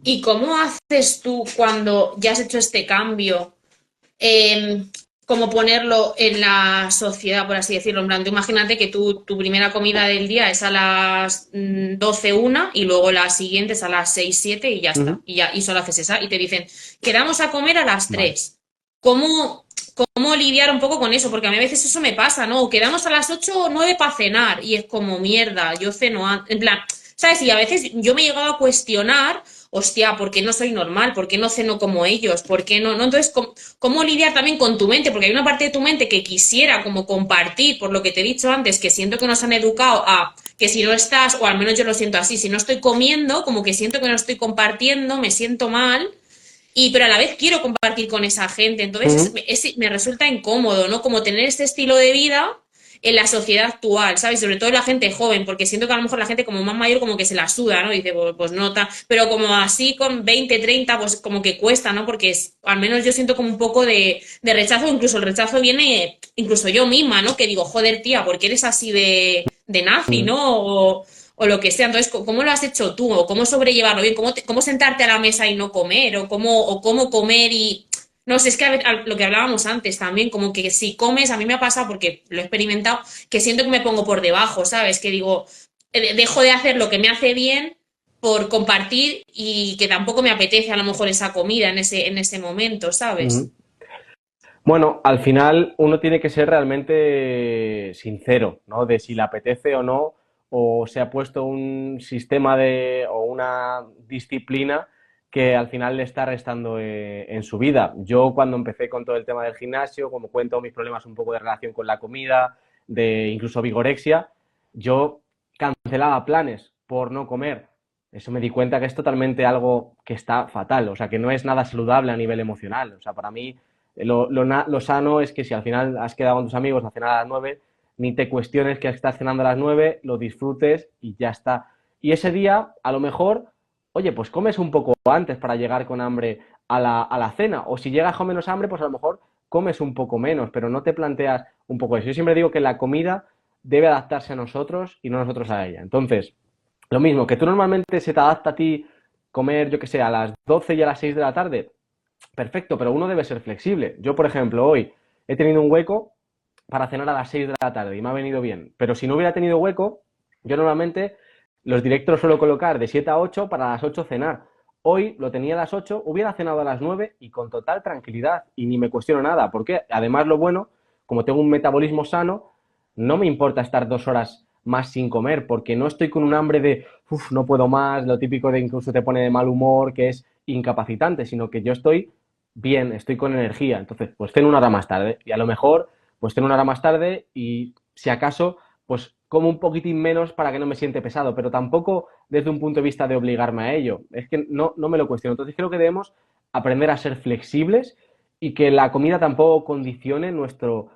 ¿Y cómo haces tú cuando ya has hecho este cambio? eh, Como ponerlo en la sociedad, por así decirlo. En plan, tú imagínate que tu primera comida del día es a las 12 una y luego la siguiente es a las 6 7 y ya Uh está. -huh. Y solo haces esa. Y te dicen, quedamos a comer a las Vale. 3. ¿Cómo lidiar un poco con eso? Porque a mí a veces eso me pasa, ¿no? Quedamos a las 8 o 9 para cenar y es como mierda, yo ceno en plan, ¿sabes? Y a veces yo me he llegado a cuestionar, hostia, ¿por qué no soy normal? ¿Por qué no ceno como ellos? ¿Por qué no? Entonces, ¿cómo lidiar también con tu mente? Porque hay una parte de tu mente que quisiera como compartir, por lo que te he dicho antes, que siento que nos han educado a que si no estás, o al menos yo lo siento así, si no estoy comiendo, como que siento que no estoy compartiendo, me siento mal. Pero a la vez quiero compartir con esa gente, Uh entonces -huh. me resulta incómodo, ¿no? Como tener este estilo de vida, en la sociedad actual, ¿sabes? Sobre todo la gente joven, porque siento que a lo mejor la gente como más mayor como que se la suda, ¿no? Dice, pues no, pero como así con 20 30 pues como que cuesta, ¿no? Porque al menos yo siento como un poco de rechazo, incluso el rechazo viene, incluso yo misma, ¿no? Que digo, joder, tía, ¿por qué eres así de nazi, Mm. ¿no? O lo que sea. Entonces, ¿cómo lo has hecho tú? ¿O cómo sobrellevarlo bien? ¿Cómo sentarte a la mesa y no comer? ¿O cómo comer y no sé, es que lo que hablábamos antes también, como que si comes, a mí me ha pasado porque lo he experimentado, que siento que me pongo por debajo, ¿sabes? Que digo, dejo de hacer lo que me hace bien por compartir y que tampoco me apetece a lo mejor esa comida en ese momento, ¿sabes? Ujú. Bueno, al final uno tiene que ser realmente sincero, ¿no? De si le apetece o no, o se ha puesto un sistema o una disciplina que al final le está restando en su vida. Yo cuando empecé con todo el tema del gimnasio, como cuento mis problemas un poco de relación con la comida, de incluso vigorexia, yo cancelaba planes por no comer. Eso me di cuenta que es totalmente algo que está fatal, o sea, que no es nada saludable a nivel emocional. O sea, para mí lo sano es que si al final has quedado con tus amigos a cenar a las 9, ni te cuestiones que estás cenando a las 9, lo disfrutes y ya está. Y ese día, a lo mejor, oye, pues comes un poco antes para llegar con hambre a la cena. O si llegas con menos hambre, pues a lo mejor comes un poco menos, pero no te planteas un poco eso. Yo siempre digo que la comida debe adaptarse a nosotros y no nosotros a ella. Entonces, lo mismo, que tú normalmente se te adapta a ti comer, yo que sé, a las 12 y a las 6 de la tarde, perfecto, pero uno debe ser flexible. Yo, por ejemplo, hoy he tenido un hueco para cenar a las 6 de la tarde y me ha venido bien. Pero si no hubiera tenido hueco, yo normalmente los directos suelo colocar de 7 a 8 para las 8 cenar. Hoy lo tenía a las 8, hubiera cenado a las 9 y con total tranquilidad y ni me cuestiono nada, porque además lo bueno, como tengo un metabolismo sano, no me importa estar 2 horas más sin comer, porque no estoy con un hambre de, uff, no puedo más, lo típico de incluso te pone de mal humor, que es incapacitante, sino que yo estoy bien, estoy con energía. Entonces, pues ceno 1 hora más tarde y a lo mejor, pues ceno 1 hora más tarde y si acaso, pues como un poquitín menos para que no me siente pesado, pero tampoco desde un punto de vista de obligarme a ello. Es que no me lo cuestiono. Entonces creo que debemos aprender a ser flexibles y que la comida tampoco condicione nuestro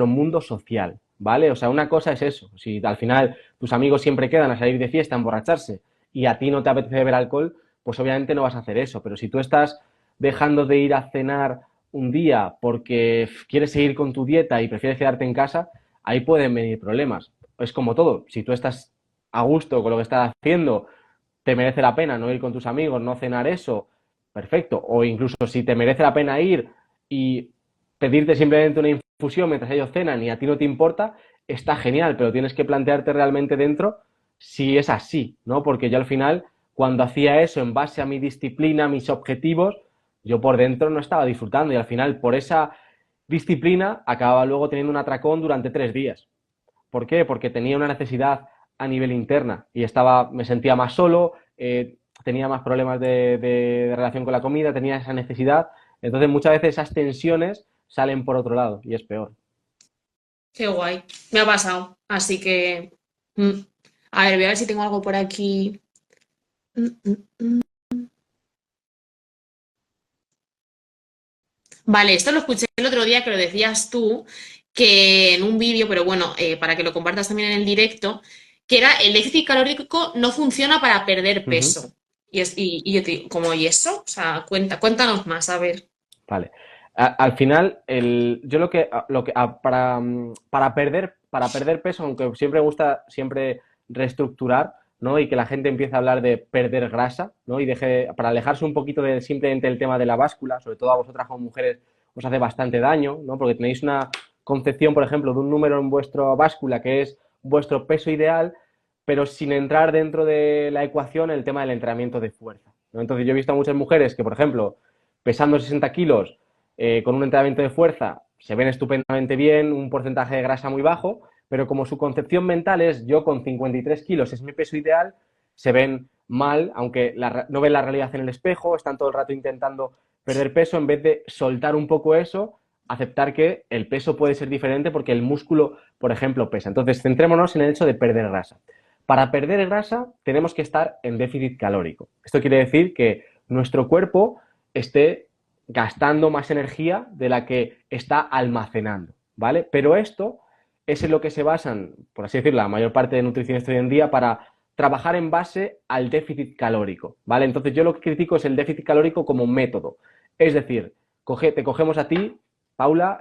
mundo social, ¿vale? O sea, una cosa es eso. Si al final tus amigos siempre quedan a salir de fiesta, a emborracharse y a ti no te apetece beber alcohol, pues obviamente no vas a hacer eso. Pero si tú estás dejando de ir a cenar un día porque quieres seguir con tu dieta y prefieres quedarte en casa, ahí pueden venir problemas. Es como todo, si tú estás a gusto con lo que estás haciendo, te merece la pena no ir con tus amigos, no cenar eso, perfecto. O incluso si te merece la pena ir y pedirte simplemente una infusión mientras ellos cenan y a ti no te importa, está genial, pero tienes que plantearte realmente dentro si es así, ¿no? Porque yo al final, cuando hacía eso en base a mi disciplina, a mis objetivos, yo por dentro no estaba disfrutando y al final por esa disciplina acababa luego teniendo un atracón durante 3 días. ¿Por qué? Porque tenía una necesidad a nivel interna y me sentía más solo, tenía más problemas de relación con la comida, tenía esa necesidad. Entonces muchas veces esas tensiones salen por otro lado y es peor. Qué guay. Me ha pasado. Así que... mm. A ver, voy a ver si tengo algo por aquí. Mm, mm. Vale, esto lo escuché el otro día que lo decías tú, que en un vídeo, pero bueno, para que lo compartas también en el directo, que era el déficit calórico no funciona para perder Uh -huh. peso. Y yo te digo, ¿cómo y eso? O sea, cuéntanos más, a ver. Vale. Al final, yo para perder peso, aunque siempre me gusta siempre reestructurar, ¿no? Y que la gente empiece a hablar de perder grasa, ¿no? Y para alejarse un poquito de simplemente el tema de la báscula, sobre todo a vosotras como mujeres os hace bastante daño, ¿no? Porque tenéis una concepción, por ejemplo, de un número en vuestra báscula que es vuestro peso ideal, pero sin entrar dentro de la ecuación el tema del entrenamiento de fuerza, ¿no? Entonces yo he visto a muchas mujeres que, por ejemplo, pesando 60 kilos, con un entrenamiento de fuerza, se ven estupendamente bien, un porcentaje de grasa muy bajo, pero como su concepción mental es yo con 53 kilos es mi peso ideal, se ven mal, aunque no ven la realidad en el espejo, están todo el rato intentando perder peso, en vez de soltar un poco eso, aceptar que el peso puede ser diferente porque el músculo, por ejemplo, pesa. Entonces, centrémonos en el hecho de perder grasa. Para perder grasa tenemos que estar en déficit calórico. Esto quiere decir que nuestro cuerpo esté gastando más energía de la que está almacenando, ¿vale? Pero esto es en lo que se basan, por así decirlo, la mayor parte de nutricionistas hoy en día para trabajar en base al déficit calórico, ¿vale? Entonces yo lo que critico es el déficit calórico como método. Es decir, te cogemos a ti, Paula,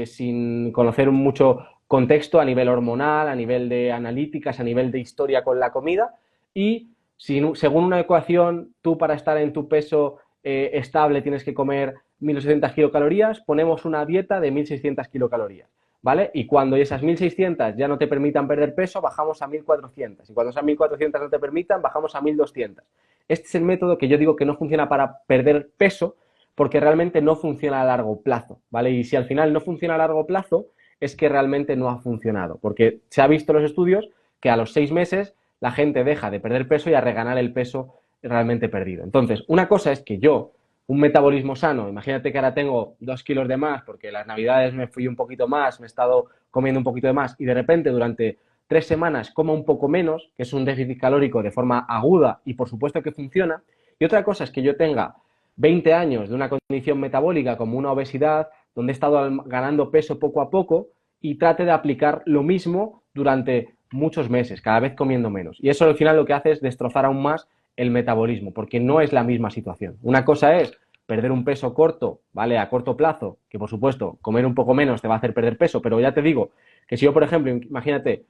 sin conocer mucho contexto a nivel hormonal, a nivel de analíticas, a nivel de historia con la comida, y según una ecuación, tú para estar en tu peso estable tienes que comer 1.800 kilocalorías, ponemos una dieta de 1.600 kilocalorías, ¿vale? Y cuando esas 1.600 ya no te permitan perder peso, bajamos a 1.400. Y cuando esas 1.400 no te permitan, bajamos a 1.200. Este es el método que yo digo que no funciona para perder peso, porque realmente no funciona a largo plazo, ¿vale? Y si al final no funciona a largo plazo, es que realmente no ha funcionado, porque se ha visto en los estudios que a los 6 meses la gente deja de perder peso y a reganar el peso realmente perdido. Entonces, una cosa es que yo, un metabolismo sano, imagínate que ahora tengo 2 kilos de más porque las navidades me fui un poquito más, me he estado comiendo un poquito de más y de repente durante 3 semanas como un poco menos, que es un déficit calórico de forma aguda y por supuesto que funciona. Y otra cosa es que yo tenga 20 años de una condición metabólica como una obesidad, donde he estado ganando peso poco a poco y trate de aplicar lo mismo durante muchos meses, cada vez comiendo menos. Y eso al final lo que hace es destrozar aún más el metabolismo, porque no es la misma situación. Una cosa es perder un peso corto, ¿vale? A corto plazo, que por supuesto comer un poco menos te va a hacer perder peso, pero ya te digo que si yo, por ejemplo, imagínate,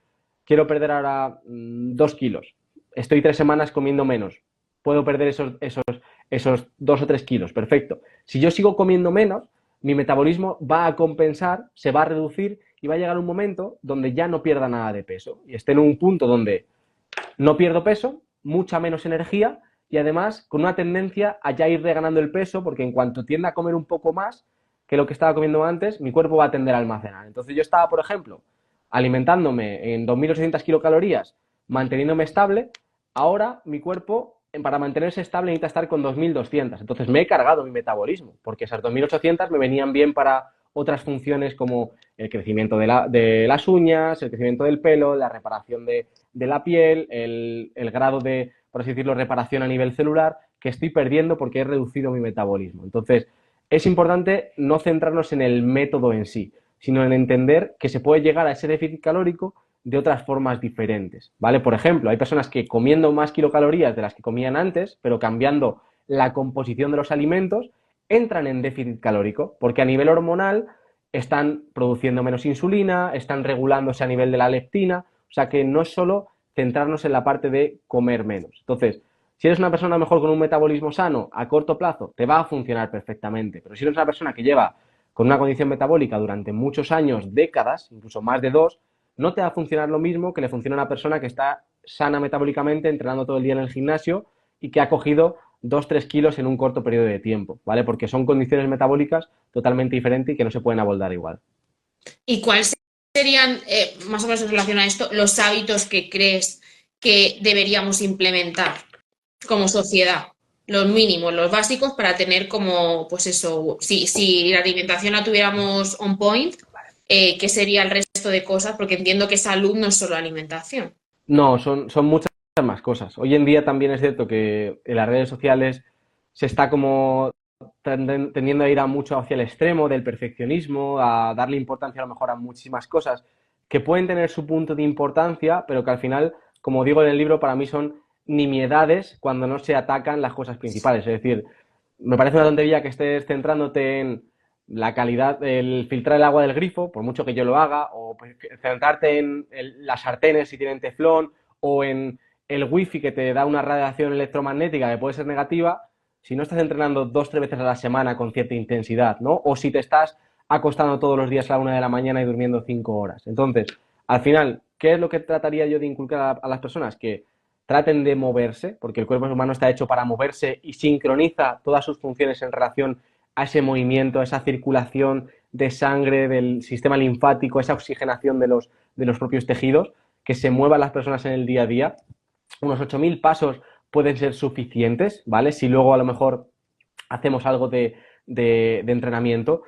quiero perder ahora 2 kilos, estoy 3 semanas comiendo menos, puedo perder esos 2 o 3 kilos, perfecto. Si yo sigo comiendo menos, mi metabolismo va a compensar, se va a reducir y va a llegar un momento donde ya no pierda nada de peso y esté en un punto donde no pierdo peso, mucha menos energía y además con una tendencia a ya ir reganando el peso porque en cuanto tienda a comer un poco más que lo que estaba comiendo antes, mi cuerpo va a tender a almacenar. Entonces yo estaba, por ejemplo, alimentándome en 2.800 kilocalorías, manteniéndome estable, ahora mi cuerpo para mantenerse estable necesita estar con 2.200. Entonces me he cargado mi metabolismo, porque esas 2.800 me venían bien para otras funciones como el crecimiento de las uñas, el crecimiento del pelo, la reparación de la piel, el grado de, por así decirlo, reparación a nivel celular, que estoy perdiendo porque he reducido mi metabolismo. Entonces, es importante no centrarnos en el método en sí, sino en entender que se puede llegar a ese déficit calórico de otras formas diferentes, ¿vale? Por ejemplo, hay personas que comiendo más kilocalorías de las que comían antes, pero cambiando la composición de los alimentos, entran en déficit calórico, porque a nivel hormonal están produciendo menos insulina, están regulándose a nivel de la leptina, o sea que no es solo centrarnos en la parte de comer menos. Entonces, si eres una persona mejor con un metabolismo sano, a corto plazo, te va a funcionar perfectamente, pero si eres una persona que lleva con una condición metabólica durante muchos años, décadas, incluso más de dos, no te va a funcionar lo mismo que le funciona a una persona que está sana metabólicamente, entrenando todo el día en el gimnasio y que ha cogido 2 o 3 kilos en un corto periodo de tiempo, ¿vale? Porque son condiciones metabólicas totalmente diferentes y que no se pueden abordar igual. ¿Y cuáles serían, más o menos en relación a esto, los hábitos que crees que deberíamos implementar como sociedad? Los mínimos, los básicos para tener como, pues eso, si la alimentación la tuviéramos on point, ¿qué sería el resto de cosas? Porque entiendo que salud no es solo alimentación. No, son muchas más cosas. Hoy en día también es cierto que en las redes sociales se está como tendiendo a ir a mucho hacia el extremo del perfeccionismo, a darle importancia a lo mejor a muchísimas cosas que pueden tener su punto de importancia, pero que al final, como digo en el libro, para mí son nimiedades cuando no se atacan las cosas principales. Es decir, me parece una tontería que estés centrándote en la calidad, el filtrar el agua del grifo, por mucho que yo lo haga, o pues, centrarte en las sartenes si tienen teflón, o en el wifi que te da una radiación electromagnética que puede ser negativa, si no estás entrenando 2 o 3 veces a la semana con cierta intensidad, ¿no? O si te estás acostando todos los días a la 1 de la mañana y durmiendo 5 horas. Entonces, al final, ¿qué es lo que trataría yo de inculcar a las personas? Que traten de moverse, porque el cuerpo humano está hecho para moverse y sincroniza todas sus funciones en relación a ese movimiento, a esa circulación de sangre del sistema linfático, esa oxigenación de los propios tejidos, que se muevan las personas en el día a día. Unos 8.000 pasos pueden ser suficientes, ¿vale? Si luego a lo mejor hacemos algo de entrenamiento,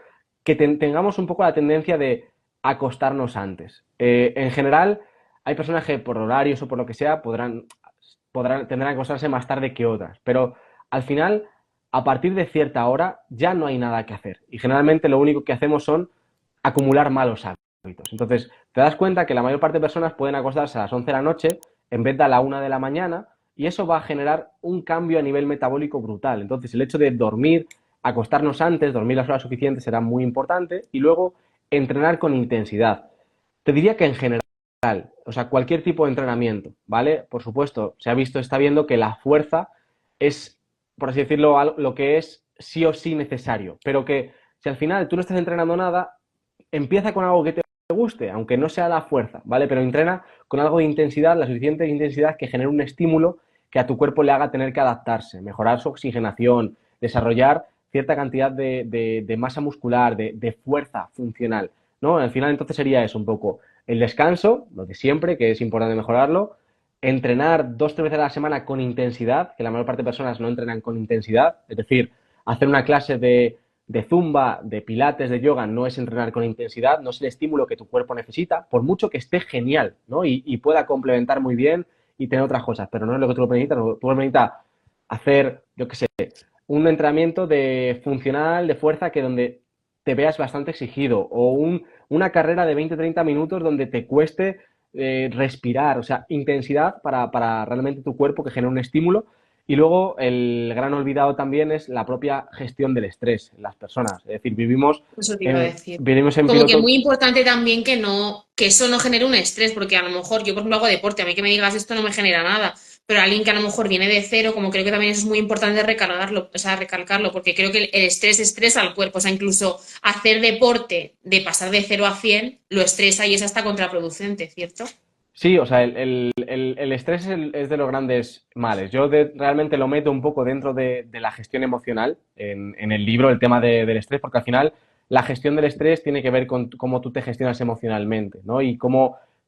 que tengamos un poco la tendencia de acostarnos antes. En general, hay personas que por horarios o por lo que sea tendrán que acostarse más tarde que otras, pero al final, a partir de cierta hora, ya no hay nada que hacer. Y generalmente lo único que hacemos son acumular malos hábitos. hábitos. Entonces, te das cuenta que la mayor parte de personas pueden acostarse a las 11 de la noche en vez de a la 1 de la mañana y eso va a generar un cambio a nivel metabólico brutal. Entonces, el hecho de dormir, acostarnos antes, dormir las horas suficientes será muy importante y luego entrenar con intensidad. Te diría que en general, o sea, cualquier tipo de entrenamiento, ¿vale? Por supuesto, se ha visto, está viendo que la fuerza es, por así decirlo, lo que es sí o sí necesario, pero que si al final tú no estás entrenando nada, empieza con algo que te guste, aunque no sea la fuerza, ¿vale? Pero entrena con algo de intensidad, la suficiente intensidad que genere un estímulo que a tu cuerpo le haga tener que adaptarse, mejorar su oxigenación, desarrollar cierta cantidad de masa muscular, de fuerza funcional, ¿no? Al final entonces sería eso un poco el descanso, lo de siempre, que es importante mejorarlo, entrenar 2 o 3 veces a la semana con intensidad, que la mayor parte de personas no entrenan con intensidad, es decir, hacer una clase de zumba, de pilates, de yoga, no es entrenar con intensidad, no es el estímulo que tu cuerpo necesita, por mucho que esté genial, ¿no? Y pueda complementar muy bien y tener otras cosas, pero no es lo que tú lo necesitas, tú lo necesitas hacer, yo qué sé, un entrenamiento de funcional, de fuerza, que donde te veas bastante exigido, o una carrera de 20-30 minutos donde te cueste respirar, o sea, intensidad para realmente tu cuerpo que genere un estímulo. Y luego el gran olvidado también es la propia gestión del estrés en las personas. Es decir, Eso te iba a decir. vivimos en Como que piloto. muy importante también que no, que eso no genere un estrés, porque a lo mejor yo, por ejemplo, hago deporte, a mí que me digas esto no me genera nada, pero alguien que a lo mejor viene de cero, como creo que también eso es muy importante recargarlo, o sea, recalcarlo, porque creo que el estrés estresa al cuerpo, o sea, incluso hacer deporte de pasar de 0 a 100 lo estresa y es hasta contraproducente, ¿cierto? Sí, o sea, el estrés es de los grandes males. Yo realmente lo meto un poco dentro de la gestión emocional en el libro, el tema del estrés, porque al final la gestión del estrés tiene que ver con cómo tú te gestionas emocionalmente, ¿no? Y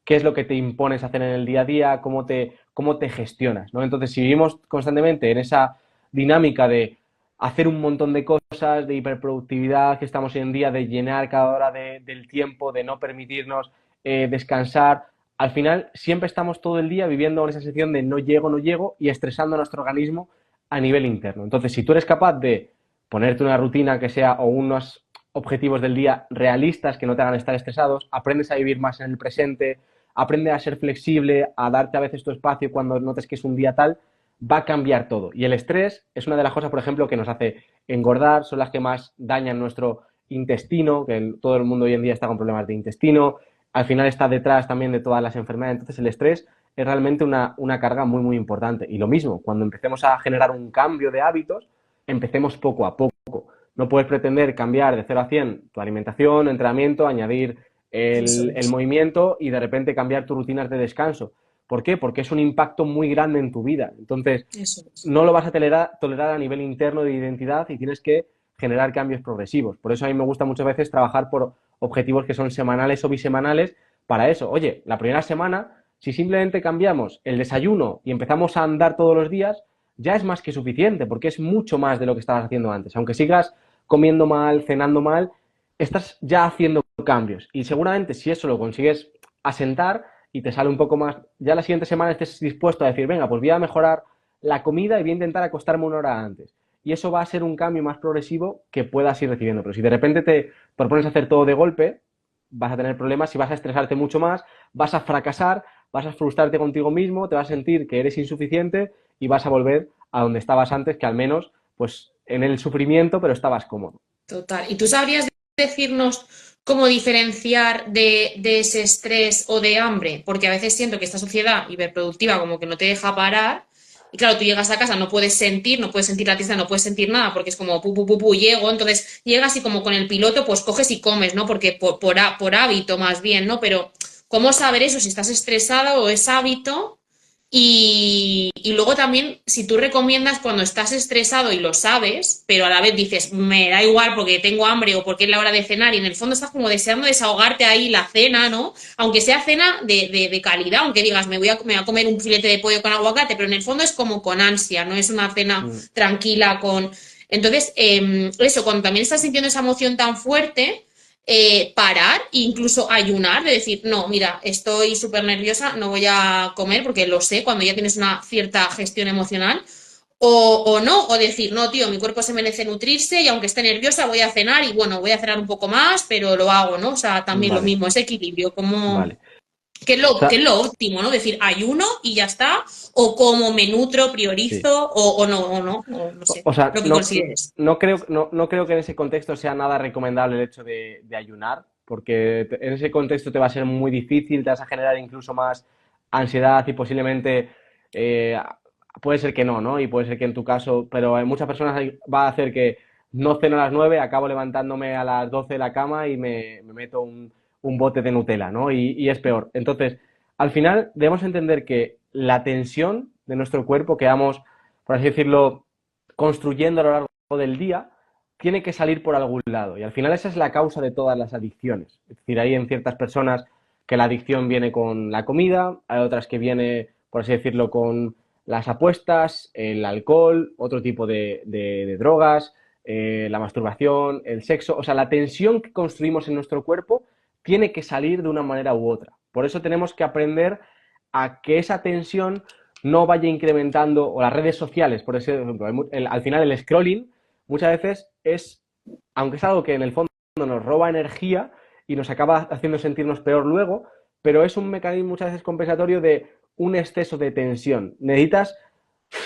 qué es lo que te impones hacer en el día a día, cómo te gestionas, ¿no? Entonces, si vivimos constantemente en esa dinámica de hacer un montón de cosas, de hiperproductividad que estamos hoy en día, de llenar cada hora del tiempo, de no permitirnos descansar, al final siempre estamos todo el día viviendo en esa sensación de no llego, no llego y estresando a nuestro organismo a nivel interno. Entonces, si tú eres capaz de ponerte una rutina que sea o unos objetivos del día realistas que no te hagan estar estresados, aprendes a vivir más en el presente, aprendes a ser flexible, a darte a veces tu espacio cuando notes que es un día tal, va a cambiar todo. Y el estrés es una de las cosas, por ejemplo, que nos hace engordar, son las que más dañan nuestro intestino, que todo el mundo hoy en día está con problemas de intestino, al final está detrás también de todas las enfermedades. Entonces el estrés es realmente una carga muy, muy importante. Y lo mismo, cuando empecemos a generar un cambio de hábitos, empecemos poco a poco. No puedes pretender cambiar de 0 a 100 tu alimentación, entrenamiento, añadir Eso el es, movimiento y de repente cambiar tus rutinas de descanso. ¿Por qué? Porque es un impacto muy grande en tu vida. Entonces, eso es. no lo vas a tolerar a nivel interno de identidad y tienes que generar cambios progresivos. Por eso a mí me gusta muchas veces trabajar por objetivos que son semanales o bisemanales para eso. Oye, la primera semana, si simplemente cambiamos el desayuno y empezamos a andar todos los días, ya es más que suficiente, porque es mucho más de lo que estabas haciendo antes. Aunque sigas comiendo mal, cenando mal, estás ya haciendo cambios. Y seguramente si eso lo consigues asentar y te sale un poco más, ya la siguiente semana estés dispuesto a decir, venga, pues voy a mejorar la comida y voy a intentar acostarme una hora antes. Y eso va a ser un cambio más progresivo que puedas ir recibiendo. Pero si de repente te propones hacer todo de golpe, vas a tener problemas y vas a estresarte mucho más, vas a fracasar, vas a frustrarte contigo mismo, te vas a sentir que eres insuficiente y vas a volver a donde estabas antes, que al menos, pues, en el sufrimiento, pero estabas cómodo. Total. ¿Y tú sabrías decirnos cómo diferenciar de ese estrés o de hambre? Porque a veces siento que esta sociedad hiperproductiva como que no te deja parar. Y claro, tú llegas a casa, no puedes sentir la tristeza, no puedes sentir nada, porque es como pu, pu, pu, pu, llego. Entonces llegas y como con el piloto, pues coges y comes, ¿no? Porque por hábito más bien, ¿no? Pero ¿cómo saber eso? Si estás estresada o es hábito. Y luego también, si tú recomiendas cuando estás estresado y lo sabes, pero a la vez dices, me da igual porque tengo hambre o porque es la hora de cenar, y en el fondo estás como deseando desahogarte ahí la cena, ¿no? Aunque sea cena de calidad, aunque digas, me voy a comer un filete de pollo con aguacate, pero en el fondo es como con ansia, no es una cena Mm. tranquila con... Entonces, eso, cuando también estás sintiendo esa emoción tan fuerte, parar e incluso ayunar, de decir, no, mira, estoy súper nerviosa, no voy a comer porque lo sé cuando ya tienes una cierta gestión emocional, O no, o decir, no, tío, mi cuerpo se merece nutrirse y aunque esté nerviosa voy a cenar y bueno, voy a cenar un poco más, pero lo hago, ¿no? O sea, también lo Vale, mismo, ese equilibrio, como, vale. O qué es sea, lo óptimo, ¿no? Decir, ayuno y ya está, o como me nutro, sí. priorizo, o no, o no sé, O sea, lo que consideres. no creo que en ese contexto sea nada recomendable el hecho de ayunar, porque en ese contexto te va a ser muy difícil, te vas a generar incluso más ansiedad y posiblemente eh, puede ser que no, ¿no? Y puede ser que en tu caso, pero en muchas personas va a hacer que no ceno a las 9, acabo levantándome a las 12 de la cama y me meto un bote de Nutella, ¿no? Y es peor. Entonces, al final debemos entender que la tensión de nuestro cuerpo que vamos, por así decirlo, construyendo a lo largo del día, tiene que salir por algún lado. Y al final esa es la causa de todas las adicciones. Es decir, hay en ciertas personas que la adicción viene con la comida, hay otras que viene, por así decirlo, con las apuestas, el alcohol, otro tipo de drogas, la masturbación, el sexo. O sea, la tensión que construimos en nuestro cuerpo tiene que salir de una manera u otra. Por eso tenemos que aprender a que esa tensión no vaya incrementando, o las redes sociales, por ejemplo, al final el scrolling muchas veces es, aunque es algo que en el fondo nos roba energía y nos acaba haciendo sentirnos peor luego, pero es un mecanismo muchas veces compensatorio de un exceso de tensión. Necesitas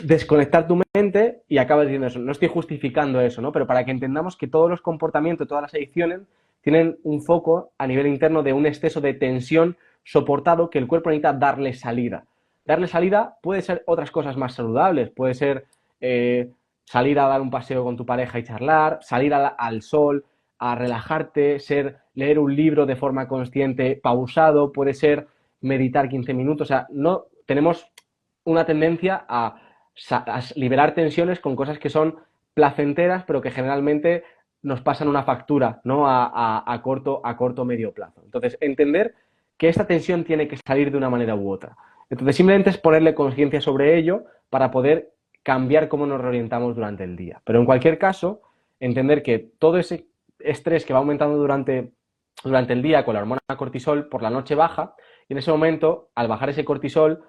desconectar tu mente y acabas diciendo eso. No estoy justificando eso, ¿no? Pero para que entendamos que todos los comportamientos, todas las adicciones, tienen un foco a nivel interno de un exceso de tensión soportado que el cuerpo necesita darle salida. Darle salida puede ser otras cosas más saludables, puede ser salir a dar un paseo con tu pareja y charlar, salir al sol, a relajarte, leer un libro de forma consciente, pausado, puede ser meditar 15 minutos, o sea, no tenemos una tendencia a liberar tensiones con cosas que son placenteras, pero que generalmente nos pasan una factura, ¿no? A corto o medio plazo. Entonces, entender que esta tensión tiene que salir de una manera u otra. Entonces, simplemente es ponerle conciencia sobre ello para poder cambiar cómo nos reorientamos durante el día. Pero en cualquier caso, entender que todo ese estrés que va aumentando durante el día con la hormona cortisol, por la noche baja, y en ese momento, al bajar ese cortisol,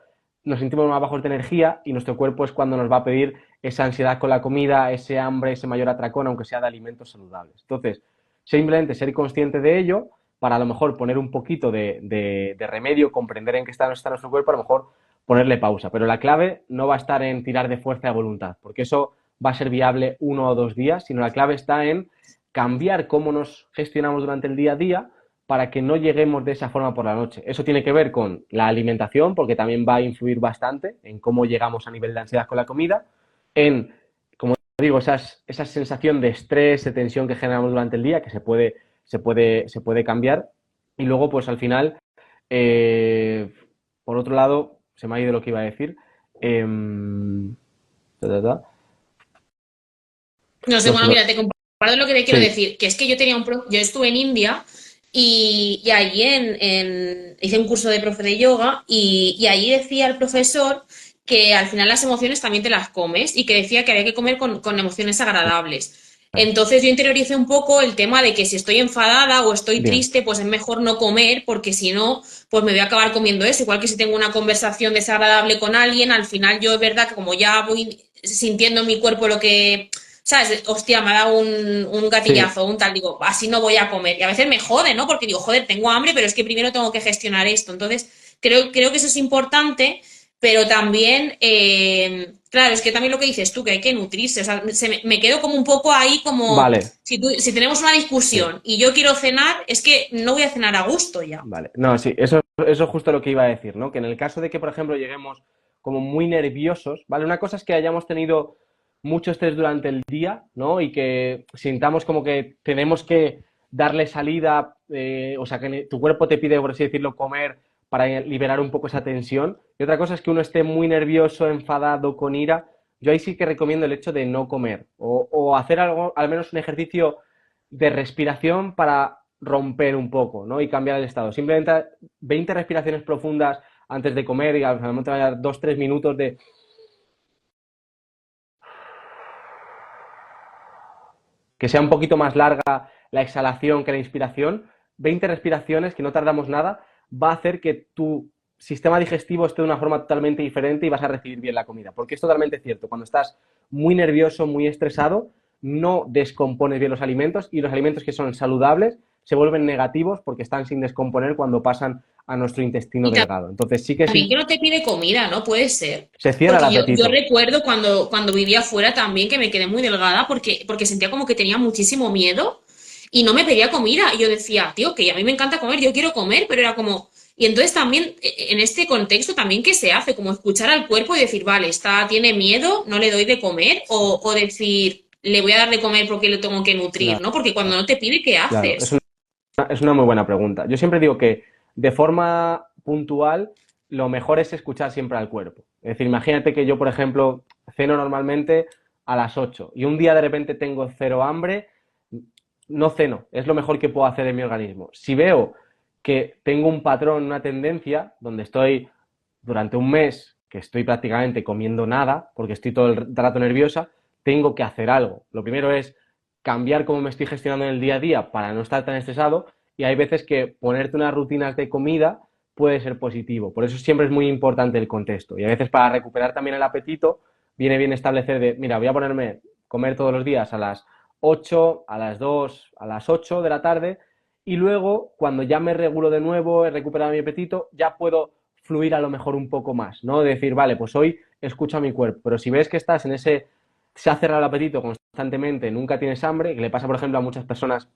nos sentimos más bajos de energía y nuestro cuerpo es cuando nos va a pedir esa ansiedad con la comida, ese hambre, ese mayor atracón, aunque sea de alimentos saludables. Entonces, simplemente ser consciente de ello para a lo mejor poner un poquito de remedio, comprender en qué está nuestro cuerpo, a lo mejor ponerle pausa. Pero la clave no va a estar en tirar de fuerza de voluntad, porque eso va a ser viable 1 o 2 días, sino la clave está en cambiar cómo nos gestionamos durante el día a día para que no lleguemos de esa forma por la noche. Eso tiene que ver con la alimentación, porque también va a influir bastante en cómo llegamos a nivel de ansiedad con la comida, en, como digo, esa sensación de estrés, de tensión que generamos durante el día, que se puede cambiar. Y luego, pues al final, eh, por otro lado, se me ha ido lo que iba a decir. Eh, ta, ta, ta. No sé, No sé, bueno, mira, te comparto lo que te quiero sí, decir, que es que yo tenía yo estuve en India y allí hice un curso de profe de yoga y allí decía el profesor que al final las emociones también te las comes y que decía que había que comer con emociones agradables. Entonces yo interioricé un poco el tema de que si estoy enfadada o estoy bien. triste, pues es mejor no comer porque si no, pues me voy a acabar comiendo eso. Igual que si tengo una conversación desagradable con alguien, al final yo es verdad que como ya voy sintiendo en mi cuerpo lo que, ¿sabes? Hostia, me ha dado un Sí, gatillazo, un tal, digo, así no voy a comer. Y a veces me jode, ¿no? Porque digo, joder, tengo hambre, pero es que primero tengo que gestionar esto. Entonces, creo que eso es importante, pero también, claro, es que también lo que dices tú, que hay que nutrirse. O sea, me quedo como un poco ahí como, vale, si tenemos una sí. discusión y yo quiero cenar, es que no voy a cenar a gusto ya. Vale, no, sí, eso es justo lo que iba a decir, ¿no? Que en el caso de que, por ejemplo, lleguemos como muy nerviosos, ¿vale? Una cosa es que hayamos tenido mucho estrés durante el día, ¿no? Y que sintamos como que tenemos que darle salida, o sea, que tu cuerpo te pide, por así decirlo, comer para liberar un poco esa tensión. Y otra cosa es que uno esté muy nervioso, enfadado, con ira. Yo ahí sí que recomiendo el hecho de no comer o hacer algo, al menos un ejercicio de respiración para romper un poco, ¿no? Y cambiar el estado. Simplemente 20 respiraciones profundas antes de comer y al momento de 2 o 3 minutos de que sea un poquito más larga la exhalación que la inspiración, 20 respiraciones, que no tardamos nada, va a hacer que tu sistema digestivo esté de una forma totalmente diferente y vas a recibir bien la comida. Porque es totalmente cierto, cuando estás muy nervioso, muy estresado, no descompones bien los alimentos y los alimentos que son saludables se vuelven negativos porque están sin descomponer cuando pasan a nuestro intestino Y delgado. Entonces sí que también que no te pide comida, ¿no? Puede ser. se cierra el Porque yo apetito. recuerdo cuando vivía afuera también que me quedé muy delgada porque sentía como que tenía muchísimo miedo y no me pedía comida. Y yo decía, tío, que a mí me encanta comer, yo quiero comer, pero era como... Y entonces también, en este contexto, también, ¿qué se hace? Como escuchar al cuerpo y decir, vale, tiene miedo, no le doy de comer, o decir, le voy a dar de comer porque lo tengo que nutrir, Claro, ¿no? Porque cuando no te pide, ¿qué claro. haces? Es una muy buena pregunta. Yo siempre digo que de forma puntual lo mejor es escuchar siempre al cuerpo. Es decir, imagínate que yo, por ejemplo, ceno normalmente a las 8 y un día de repente tengo cero hambre, no ceno. Es lo mejor que puedo hacer en mi organismo. Si veo que tengo un patrón, una tendencia, donde estoy durante un mes que estoy prácticamente comiendo nada, porque estoy todo el rato nerviosa, tengo que hacer algo. Lo primero es cambiar cómo me estoy gestionando en el día a día para no estar tan estresado y hay veces que ponerte unas rutinas de comida puede ser positivo. Por eso siempre es muy importante el contexto. Y a veces para recuperar también el apetito viene bien establecer de, mira, voy a ponerme comer todos los días a las 8, a las 2, a las 8 de la tarde y luego cuando ya me regulo de nuevo, he recuperado mi apetito, ya puedo fluir a lo mejor un poco más, ¿no? De decir, vale, pues hoy escucho a mi cuerpo, pero si ves que estás en ese, se ha cerrado el apetito constantemente, nunca tienes hambre, que le pasa, por ejemplo, a muchas personas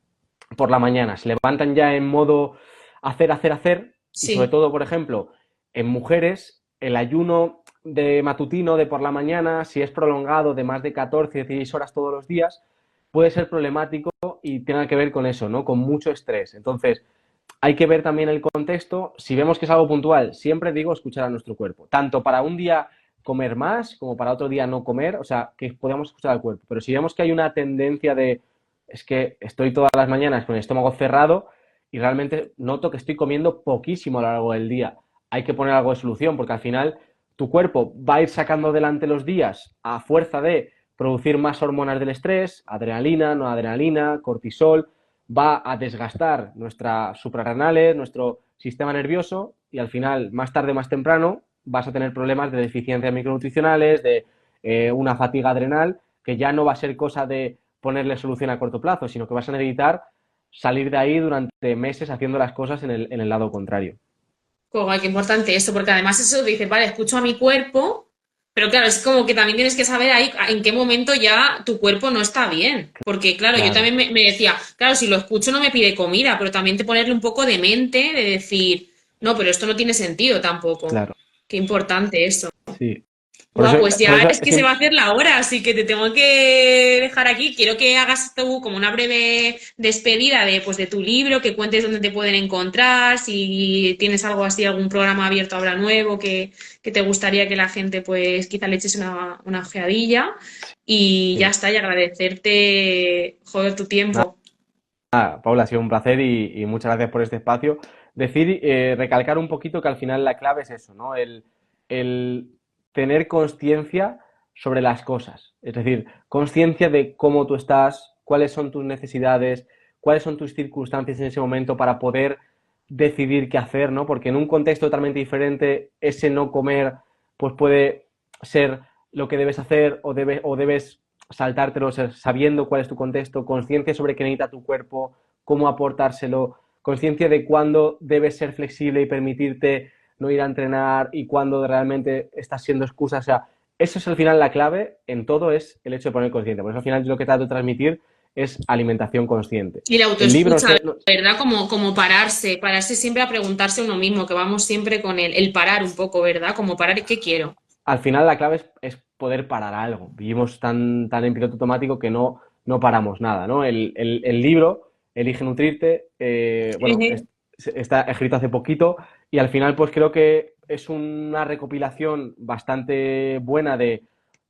por la mañana, se levantan ya en modo hacer, hacer, hacer, y sobre Sí. todo, por ejemplo, en mujeres, el ayuno de matutino de por la mañana, si es prolongado de más de 14, 16 horas todos los días, puede ser problemático y tenga que ver con eso, ¿no? Con mucho estrés. Entonces, hay que ver también el contexto. Si vemos que es algo puntual, siempre digo escuchar a nuestro cuerpo. Tanto para un día comer más como para otro día no comer, o sea, que podamos escuchar al cuerpo. Pero si vemos que hay una tendencia de, es que estoy todas las mañanas con el estómago cerrado y realmente noto que estoy comiendo poquísimo a lo largo del día, hay que poner algo de solución porque al final tu cuerpo va a ir sacando adelante los días a fuerza de producir más hormonas del estrés, adrenalina, no adrenalina, cortisol, va a desgastar nuestras suprarrenales, nuestro sistema nervioso y al final, más tarde, más temprano, vas a tener problemas de deficiencias micronutricionales, de una fatiga adrenal, que ya no va a ser cosa de ponerle solución a corto plazo, sino que vas a necesitar salir de ahí durante meses haciendo las cosas en el lado contrario. Joder, qué importante esto, porque además eso dices, vale, escucho a mi cuerpo, pero claro, es como que también tienes que saber ahí en qué momento ya tu cuerpo no está bien. Porque claro, yo Claro, también me decía, claro, si lo escucho no me pide comida, pero también te ponerle un poco de mente, de decir, no, pero esto no tiene sentido tampoco. claro, Qué importante eso. sí. Guau, pues Por ya eso es que se va a hacer la hora, así que te tengo que dejar aquí. Quiero que hagas tú como una breve despedida de, pues, de tu libro, que cuentes dónde te pueden encontrar, si tienes algo así, algún programa abierto ahora nuevo que te gustaría que la gente, pues, quizá le eches una ojeadilla. Y ya sí. está, y agradecerte, joder, tu tiempo. Paula, ha sido un placer y muchas gracias por este espacio. Decir, recalcar un poquito que al final la clave es eso, ¿no? El tener conciencia sobre las cosas. Es decir, conciencia de cómo tú estás, cuáles son tus necesidades, cuáles son tus circunstancias en ese momento para poder decidir qué hacer, ¿no? Porque en un contexto totalmente diferente, ese no comer, pues puede ser lo que debes hacer o debes saltártelo sabiendo cuál es tu contexto, conciencia sobre qué necesita tu cuerpo, cómo aportárselo, conciencia de cuándo debes ser flexible y permitirte no ir a entrenar y cuándo realmente estás siendo excusa. O sea, eso es al final la clave en todo, es el hecho de poner conciencia. Por eso al final yo lo que trato de transmitir es alimentación consciente. Y la El libro, no autoescucha, sé, ¿verdad? Como pararse siempre a preguntarse uno mismo, que vamos siempre con el parar un poco, ¿verdad? Como parar, ¿qué quiero? al final la clave es poder parar algo. Vivimos tan en piloto automático que no paramos nada, ¿no? El libro, Elige Nutrirte, bueno, está escrito hace poquito y al final pues creo que es una recopilación bastante buena de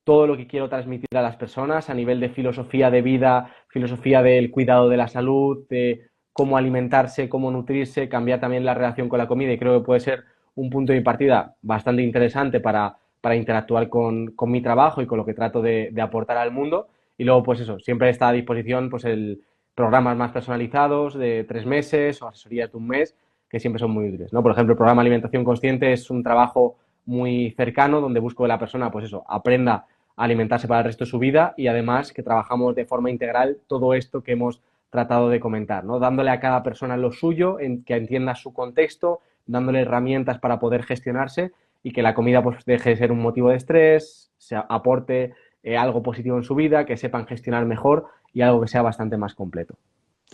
todo lo que quiero transmitir a las personas a nivel de filosofía de vida, filosofía del cuidado de la salud, de cómo alimentarse, cómo nutrirse, cambiar también la relación con la comida y creo que puede ser un punto de partida bastante interesante para interactuar con mi trabajo y con lo que trato de aportar al mundo. Y luego, pues eso, siempre está a disposición pues el programas más personalizados de 3 meses o asesorías de un mes, que siempre son muy útiles, ¿no? Por ejemplo, el programa Alimentación Consciente es un trabajo muy cercano donde busco que la persona, pues eso, aprenda a alimentarse para el resto de su vida y además que trabajamos de forma integral todo esto que hemos tratado de comentar, ¿no? Dándole a cada persona lo suyo, que entienda su contexto, dándole herramientas para poder gestionarse y que la comida pues deje de ser un motivo de estrés, se aporte algo positivo en su vida, que sepan gestionar mejor y algo que sea bastante más completo.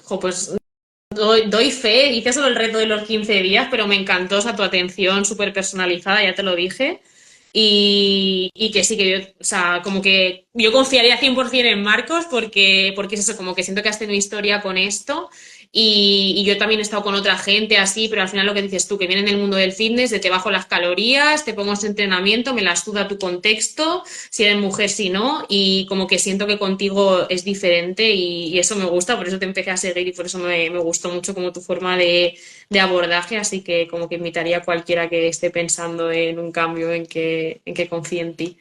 Jo, pues doy fe, hice solo el reto de los 15 días, pero me encantó, o sea, tu atención súper personalizada, ya te lo dije. Y que sí, que yo, o sea, como que yo confiaría 100% en Marcos porque es eso, como que siento que has tenido historia con esto y yo también he estado con otra gente así, pero al final lo que dices tú, que viene del mundo del fitness, de te bajo las calorías, te pongo ese entrenamiento, me las suda tu contexto, si eres mujer, si no, y como que siento que contigo es diferente y eso me gusta, por eso te empecé a seguir y por eso me gustó mucho como tu forma de abordaje, así que como que invitaría a cualquiera que esté pensando en un cambio en que confíe en ti.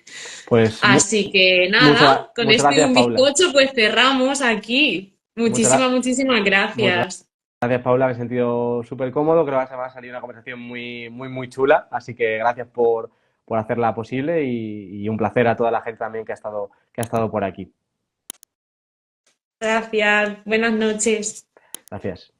Pues Así que nada, con muchas esto y gracias, un Paula. bizcocho pues cerramos aquí. Muchas, gra- Muchísimas muchas gracias. gracias, Paula. Me he sentido súper cómodo. Creo que se me ha salido una conversación muy, muy, muy chula. Así que gracias por hacerla posible y un placer a toda la gente también que ha estado por aquí. Gracias. Buenas noches. Gracias.